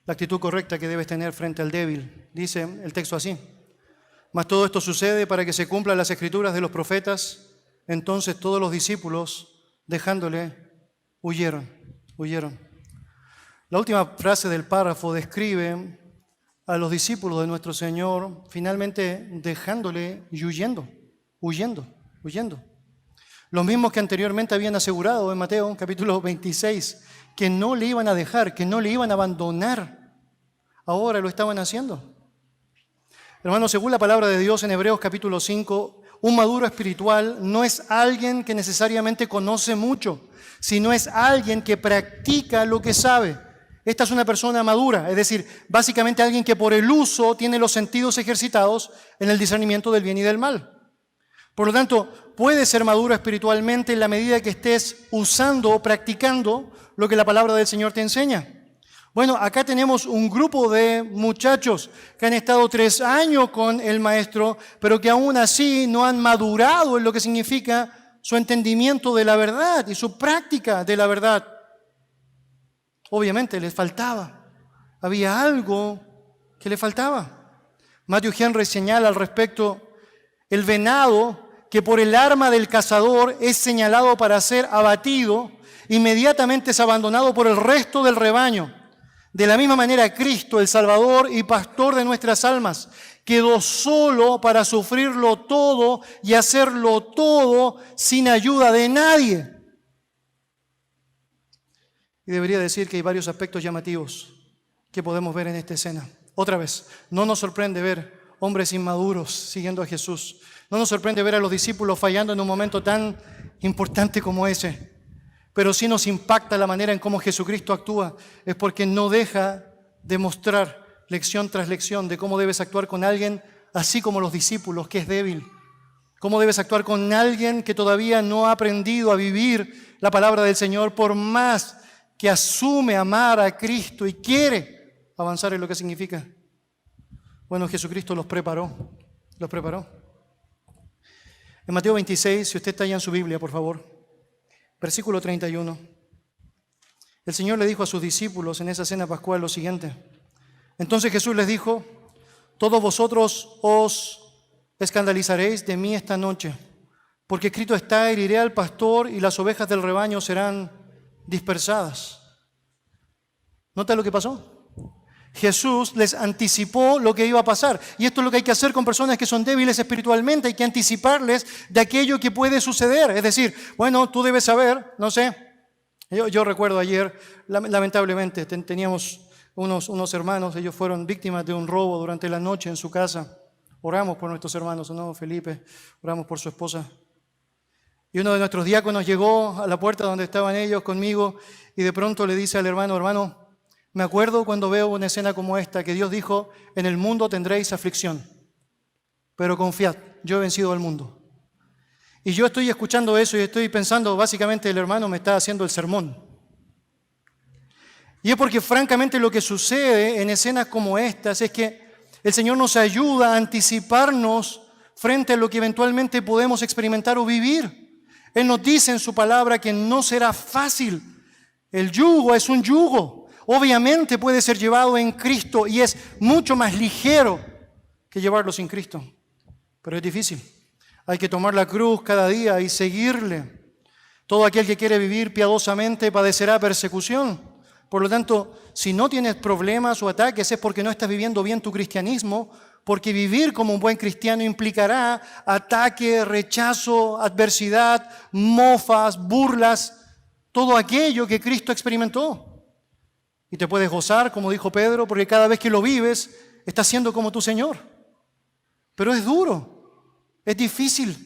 La actitud correcta que debes tener frente al débil. Dice el texto así: mas todo esto sucede para que se cumplan las escrituras de los profetas. Entonces todos los discípulos, dejándole, huyeron. La última frase del párrafo describe a los discípulos de nuestro Señor finalmente dejándole y huyendo. Los mismos que anteriormente habían asegurado en Mateo capítulo 26 que no le iban a dejar, que no le iban a abandonar, ahora lo estaban haciendo. Hermanos, según la palabra de Dios en Hebreos capítulo 5, un maduro espiritual no es alguien que necesariamente conoce mucho, sino es alguien que practica lo que sabe. Esta es una persona madura, es decir, básicamente alguien que por el uso tiene los sentidos ejercitados en el discernimiento del bien y del mal. Por lo tanto, puedes ser maduro espiritualmente en la medida que estés usando o practicando lo que la palabra del Señor te enseña. Bueno, acá tenemos un grupo de muchachos que han estado 3 años con el maestro, pero que aún así no han madurado en lo que significa su entendimiento de la verdad y su práctica de la verdad. Obviamente les faltaba, había algo que le faltaba. Matthew Henry señala al respecto: el venado que por el arma del cazador es señalado para ser abatido, inmediatamente es abandonado por el resto del rebaño. De la misma manera, Cristo, el Salvador y Pastor de nuestras almas, quedó solo para sufrirlo todo y hacerlo todo sin ayuda de nadie. Y debería decir que hay varios aspectos llamativos que podemos ver en esta escena. Otra vez, no nos sorprende ver hombres inmaduros siguiendo a Jesús. No nos sorprende ver a los discípulos fallando en un momento tan importante como ese. Pero sí nos impacta la manera en cómo Jesucristo actúa. Es porque no deja de mostrar lección tras lección de cómo debes actuar con alguien así como los discípulos, que es débil. Cómo debes actuar con alguien que todavía no ha aprendido a vivir la palabra del Señor, por más que asume amar a Cristo y quiere avanzar en lo que significa. Bueno, Jesucristo los preparó. En Mateo 26, si usted está allá en su Biblia, por favor, versículo 31. El Señor le dijo a sus discípulos en esa cena pascual lo siguiente: entonces Jesús les dijo: todos vosotros os escandalizaréis de mí esta noche, porque escrito está: heriré al pastor y las ovejas del rebaño serán dispersadas. ¿Nota lo que pasó? Jesús les anticipó lo que iba a pasar. Y esto es lo que hay que hacer con personas que son débiles espiritualmente. Hay que anticiparles de aquello que puede suceder. Es decir, bueno, tú debes saber, no sé. Yo recuerdo ayer, lamentablemente, teníamos unos hermanos, ellos fueron víctimas de un robo durante la noche en su casa. Oramos por nuestros hermanos, ¿no? Felipe, oramos por su esposa. Y uno de nuestros diáconos llegó a la puerta donde estaban ellos conmigo y de pronto le dice al hermano: hermano, me acuerdo cuando veo una escena como esta, que Dios dijo: en el mundo tendréis aflicción, pero confiad, yo he vencido al mundo. Y yo estoy escuchando eso y estoy pensando, básicamente el hermano me está haciendo el sermón. Y es porque francamente lo que sucede en escenas como estas es que el Señor nos ayuda a anticiparnos frente a lo que eventualmente podemos experimentar o vivir. Él nos dice en su palabra que no será fácil. El yugo es un yugo. Obviamente puede ser llevado en Cristo y es mucho más ligero que llevarlo sin Cristo. Pero es difícil. Hay que tomar la cruz cada día y seguirle. Todo aquel que quiere vivir piadosamente padecerá persecución. Por lo tanto, si no tienes problemas o ataques es porque no estás viviendo bien tu cristianismo, porque vivir como un buen cristiano implicará ataque, rechazo, adversidad, mofas, burlas, todo aquello que Cristo experimentó. Y te puedes gozar, como dijo Pedro, porque cada vez que lo vives, estás siendo como tu Señor. Pero es duro, es difícil.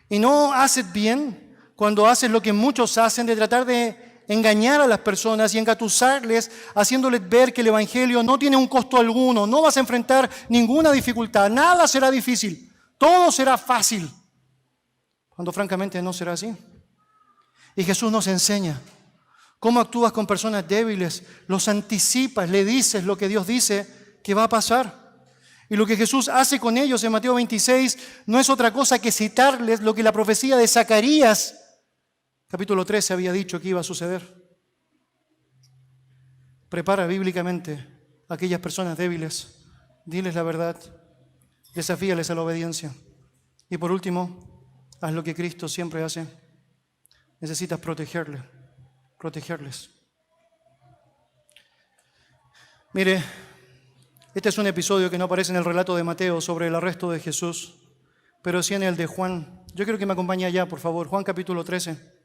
Y no haces bien cuando haces lo que muchos hacen de tratar de engañar a las personas y engatusarles, haciéndoles ver que el Evangelio no tiene un costo alguno, no vas a enfrentar ninguna dificultad, nada será difícil, todo será fácil, cuando francamente no será así. Y Jesús nos enseña cómo actúas con personas débiles, los anticipas, le dices lo que Dios dice que va a pasar. Y lo que Jesús hace con ellos en Mateo 26 no es otra cosa que citarles lo que la profecía de Zacarías capítulo 13 había dicho que iba a suceder. Prepara bíblicamente a aquellas personas débiles, diles la verdad, desafíales a la obediencia. Y por último, haz lo que Cristo siempre hace. Necesitas protegerles. Mire, este es un episodio que no aparece en el relato de Mateo sobre el arresto de Jesús, pero sí en el de Juan. Yo quiero que me acompañe allá, por favor. Juan capítulo 13.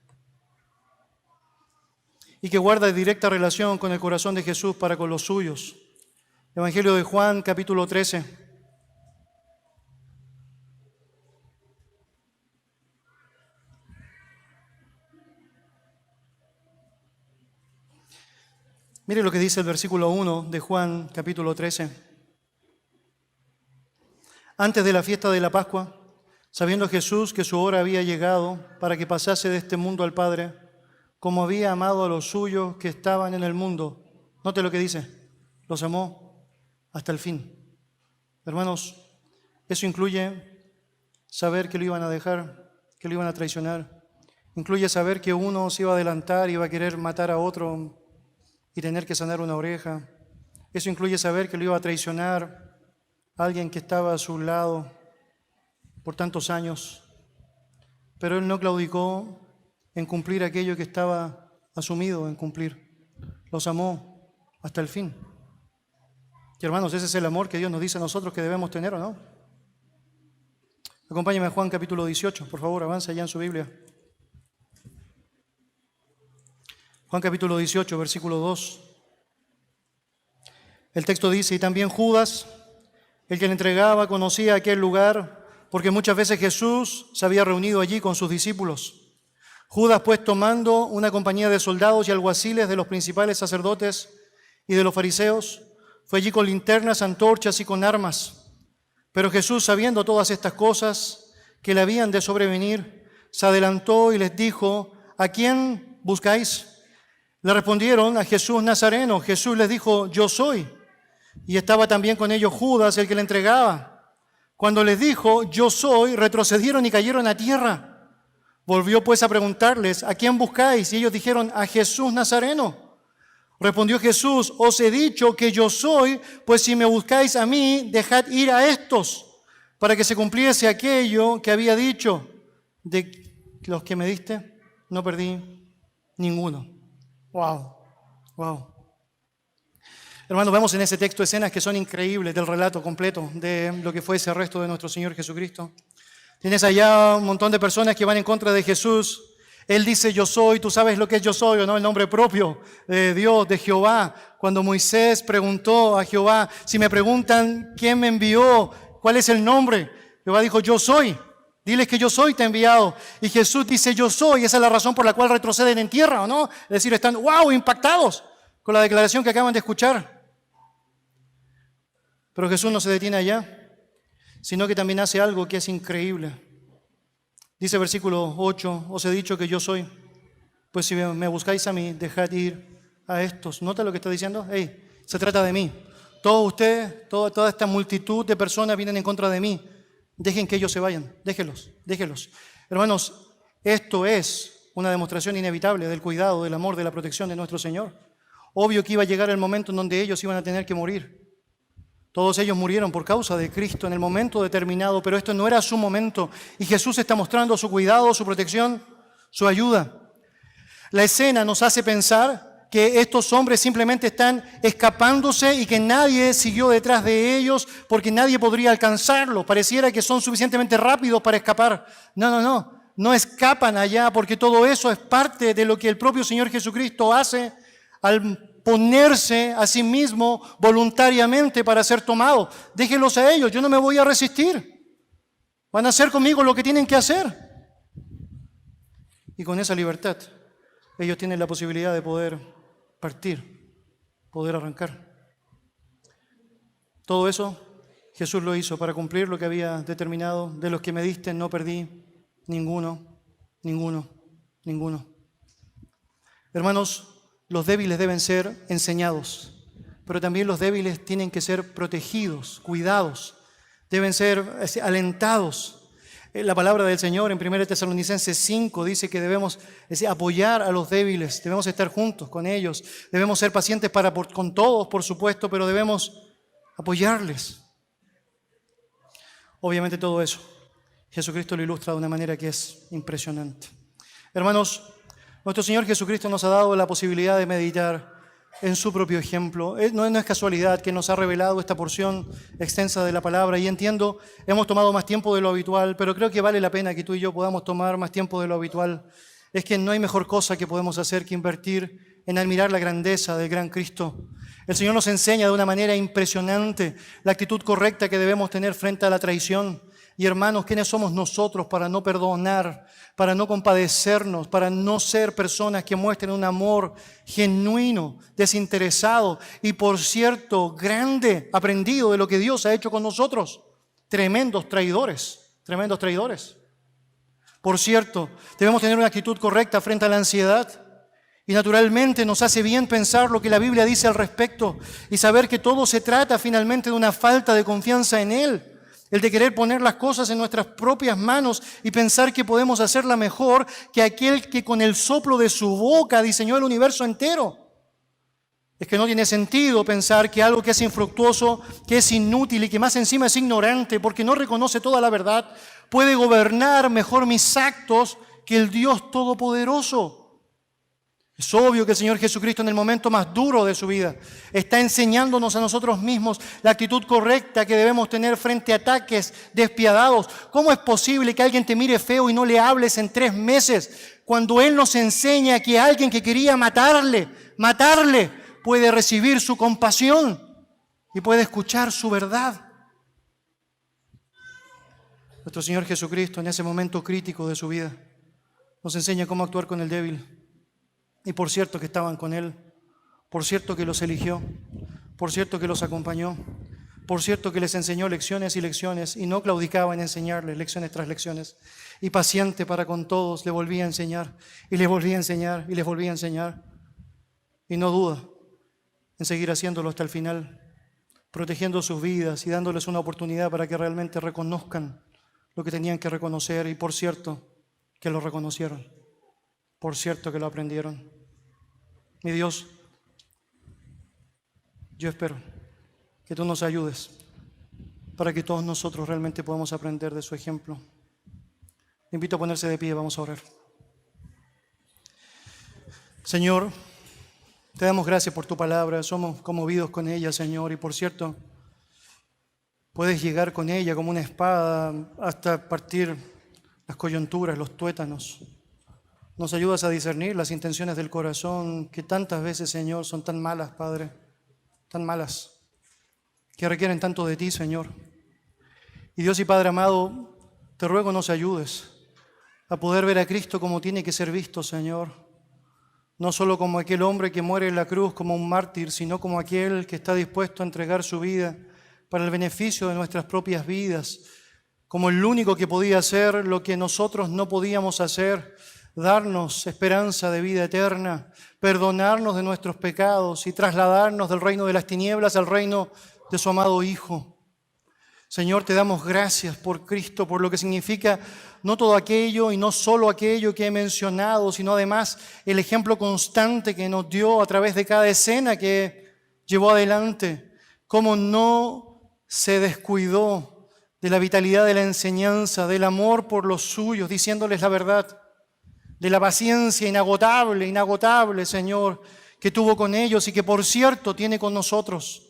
Y que guarda directa relación con el corazón de Jesús para con los suyos. Evangelio de Juan, capítulo 13. Mire lo que dice el versículo 1 de Juan, capítulo 13. Antes de la fiesta de la Pascua, sabiendo Jesús que su hora había llegado para que pasase de este mundo al Padre, como había amado a los suyos que estaban en el mundo. Note lo que dice, los amó hasta el fin. Hermanos, eso incluye saber que lo iban a dejar, que lo iban a traicionar. Incluye saber que uno se iba a adelantar, iba a querer matar a otro y tener que sanar una oreja. Eso incluye saber que lo iba a traicionar a alguien que estaba a su lado por tantos años. Pero él no claudicó en cumplir aquello que estaba asumido en cumplir. Los amó hasta el fin. Y hermanos, ese es el amor que Dios nos dice a nosotros que debemos tener, ¿o no? Acompáñenme a Juan capítulo 18, por favor, avance allá en su Biblia. Juan capítulo 18, versículo 2. El texto dice, y también Judas, el que le entregaba, conocía aquel lugar, porque muchas veces Jesús se había reunido allí con sus discípulos. Judas, pues, tomando una compañía de soldados y alguaciles de los principales sacerdotes y de los fariseos, fue allí con linternas, antorchas y con armas. Pero Jesús, sabiendo todas estas cosas que le habían de sobrevenir, se adelantó y les dijo, ¿a quién buscáis? Le respondieron, a Jesús Nazareno. Jesús les dijo, yo soy. Y estaba también con ellos Judas, el que le entregaba. Cuando les dijo, yo soy, retrocedieron y cayeron a tierra. Volvió pues a preguntarles, ¿a quién buscáis? Y ellos dijeron, a Jesús Nazareno. Respondió Jesús, os he dicho que yo soy, pues si me buscáis a mí, dejad ir a estos, para que se cumpliese aquello que había dicho, de los que me diste, no perdí ninguno. Wow. Hermanos, vemos en ese texto escenas que son increíbles del relato completo de lo que fue ese arresto de nuestro Señor Jesucristo. Tienes allá un montón de personas que van en contra de Jesús. Él dice yo soy, tú sabes lo que es yo soy, ¿o no? El nombre propio de Dios, de Jehová. Cuando Moisés preguntó a Jehová, si me preguntan quién me envió, ¿cuál es el nombre? Jehová dijo yo soy, diles que yo soy, te he enviado. Y Jesús dice yo soy, esa es la razón por la cual retroceden en tierra, ¿o no? Es decir, están impactados con la declaración que acaban de escuchar. Pero Jesús no se detiene allá, sino que también hace algo que es increíble. Dice versículo 8, os he dicho que yo soy, pues si me buscáis a mí, dejad ir a estos. ¿Nota lo que está diciendo? Hey, se trata de mí. Todos ustedes, toda esta multitud de personas vienen en contra de mí. Dejen que ellos se vayan. Déjenlos. Hermanos, esto es una demostración inevitable del cuidado, del amor, de la protección de nuestro Señor. Obvio que iba a llegar el momento en donde ellos iban a tener que morir. Todos ellos murieron por causa de Cristo en el momento determinado, pero esto no era su momento. Y Jesús está mostrando su cuidado, su protección, su ayuda. La escena nos hace pensar que estos hombres simplemente están escapándose y que nadie siguió detrás de ellos porque nadie podría alcanzarlo. Pareciera que son suficientemente rápidos para escapar. No escapan allá porque todo eso es parte de lo que el propio Señor Jesucristo hace al ponerse a sí mismo voluntariamente para ser tomado. Déjenlos a ellos, yo no me voy a resistir. Van a hacer conmigo lo que tienen que hacer. Y con esa libertad, ellos tienen la posibilidad de poder partir, poder arrancar. Todo eso Jesús lo hizo para cumplir lo que había determinado. De los que me diste no perdí ninguno. Hermanos, los débiles deben ser enseñados, pero también los débiles tienen que ser protegidos, cuidados, deben ser alentados. La palabra del Señor en 1 Tesalonicenses 5 dice que debemos apoyar a los débiles, debemos estar juntos con ellos, debemos ser pacientes con todos, por supuesto, pero debemos apoyarles. Obviamente todo eso, Jesucristo lo ilustra de una manera que es impresionante. Hermanos, nuestro Señor Jesucristo nos ha dado la posibilidad de meditar en su propio ejemplo. No es casualidad que nos ha revelado esta porción extensa de la palabra, y entiendo, hemos tomado más tiempo de lo habitual, pero creo que vale la pena que tú y yo podamos tomar más tiempo de lo habitual. Es que no hay mejor cosa que podemos hacer que invertir en admirar la grandeza del gran Cristo. El Señor nos enseña de una manera impresionante la actitud correcta que debemos tener frente a la traición. Y hermanos, ¿quiénes somos nosotros para no perdonar, para no compadecernos, para no ser personas que muestren un amor genuino, desinteresado y, por cierto, grande, aprendido de lo que Dios ha hecho con nosotros? Tremendos traidores. Por cierto, debemos tener una actitud correcta frente a la ansiedad. Y naturalmente nos hace bien pensar lo que la Biblia dice al respecto y saber que todo se trata finalmente de una falta de confianza en Él. El de querer poner las cosas en nuestras propias manos y pensar que podemos hacerla mejor que aquel que con el soplo de su boca diseñó el universo entero. Es que no tiene sentido pensar que algo que es infructuoso, que es inútil y que más encima es ignorante porque no reconoce toda la verdad, puede gobernar mejor mis actos que el Dios Todopoderoso. Es obvio que el Señor Jesucristo en el momento más duro de su vida está enseñándonos a nosotros mismos la actitud correcta que debemos tener frente a ataques despiadados. ¿Cómo es posible que alguien te mire feo y no le hables en 3 meses cuando Él nos enseña que alguien que quería matarle, puede recibir su compasión y puede escuchar su verdad? Nuestro Señor Jesucristo en ese momento crítico de su vida nos enseña cómo actuar con el débil. Y por cierto que estaban con Él, por cierto que los eligió, por cierto que los acompañó, por cierto que les enseñó lecciones y lecciones y no claudicaba en enseñarles lecciones tras lecciones. Y paciente para con todos, le volvía a enseñar y les volvía a enseñar y les volvía a enseñar. Y no duda en seguir haciéndolo hasta el final, protegiendo sus vidas y dándoles una oportunidad para que realmente reconozcan lo que tenían que reconocer. Y por cierto que lo reconocieron, por cierto que lo aprendieron. Mi Dios, yo espero que tú nos ayudes para que todos nosotros realmente podamos aprender de su ejemplo. Te invito a ponerse de pie, vamos a orar. Señor, te damos gracias por tu palabra, somos conmovidos con ella, Señor, y por cierto, puedes llegar con ella como una espada hasta partir las coyunturas, los tuétanos. Nos ayudas a discernir las intenciones del corazón que tantas veces, Señor, son tan malas, Padre, tan malas, que requieren tanto de ti, Señor. Y Dios y Padre amado, te ruego nos ayudes a poder ver a Cristo como tiene que ser visto, Señor. No solo como aquel hombre que muere en la cruz como un mártir, sino como aquel que está dispuesto a entregar su vida para el beneficio de nuestras propias vidas, como el único que podía hacer lo que nosotros no podíamos hacer, darnos esperanza de vida eterna, perdonarnos de nuestros pecados y trasladarnos del reino de las tinieblas al reino de su amado Hijo. Señor, te damos gracias por Cristo, por lo que significa no todo aquello y no solo aquello que he mencionado, sino además el ejemplo constante que nos dio a través de cada escena que llevó adelante, cómo no se descuidó de la vitalidad de la enseñanza, del amor por los suyos, diciéndoles la verdad, de la paciencia inagotable, Señor, que tuvo con ellos y que por cierto tiene con nosotros.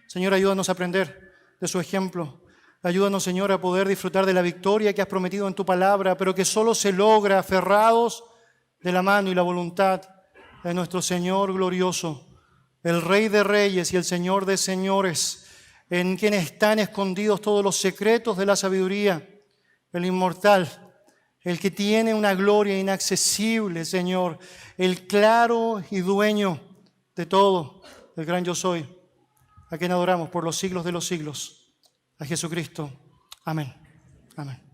Señor, ayúdanos a aprender de su ejemplo. Ayúdanos, Señor, a poder disfrutar de la victoria que has prometido en tu palabra, pero que solo se logra aferrados de la mano y la voluntad de nuestro Señor glorioso, el Rey de Reyes y el Señor de Señores, en quien están escondidos todos los secretos de la sabiduría, el inmortal, el que tiene una gloria inaccesible, Señor, el claro y dueño de todo, el gran yo soy, a quien adoramos por los siglos de los siglos, a Jesucristo. Amén. Amén.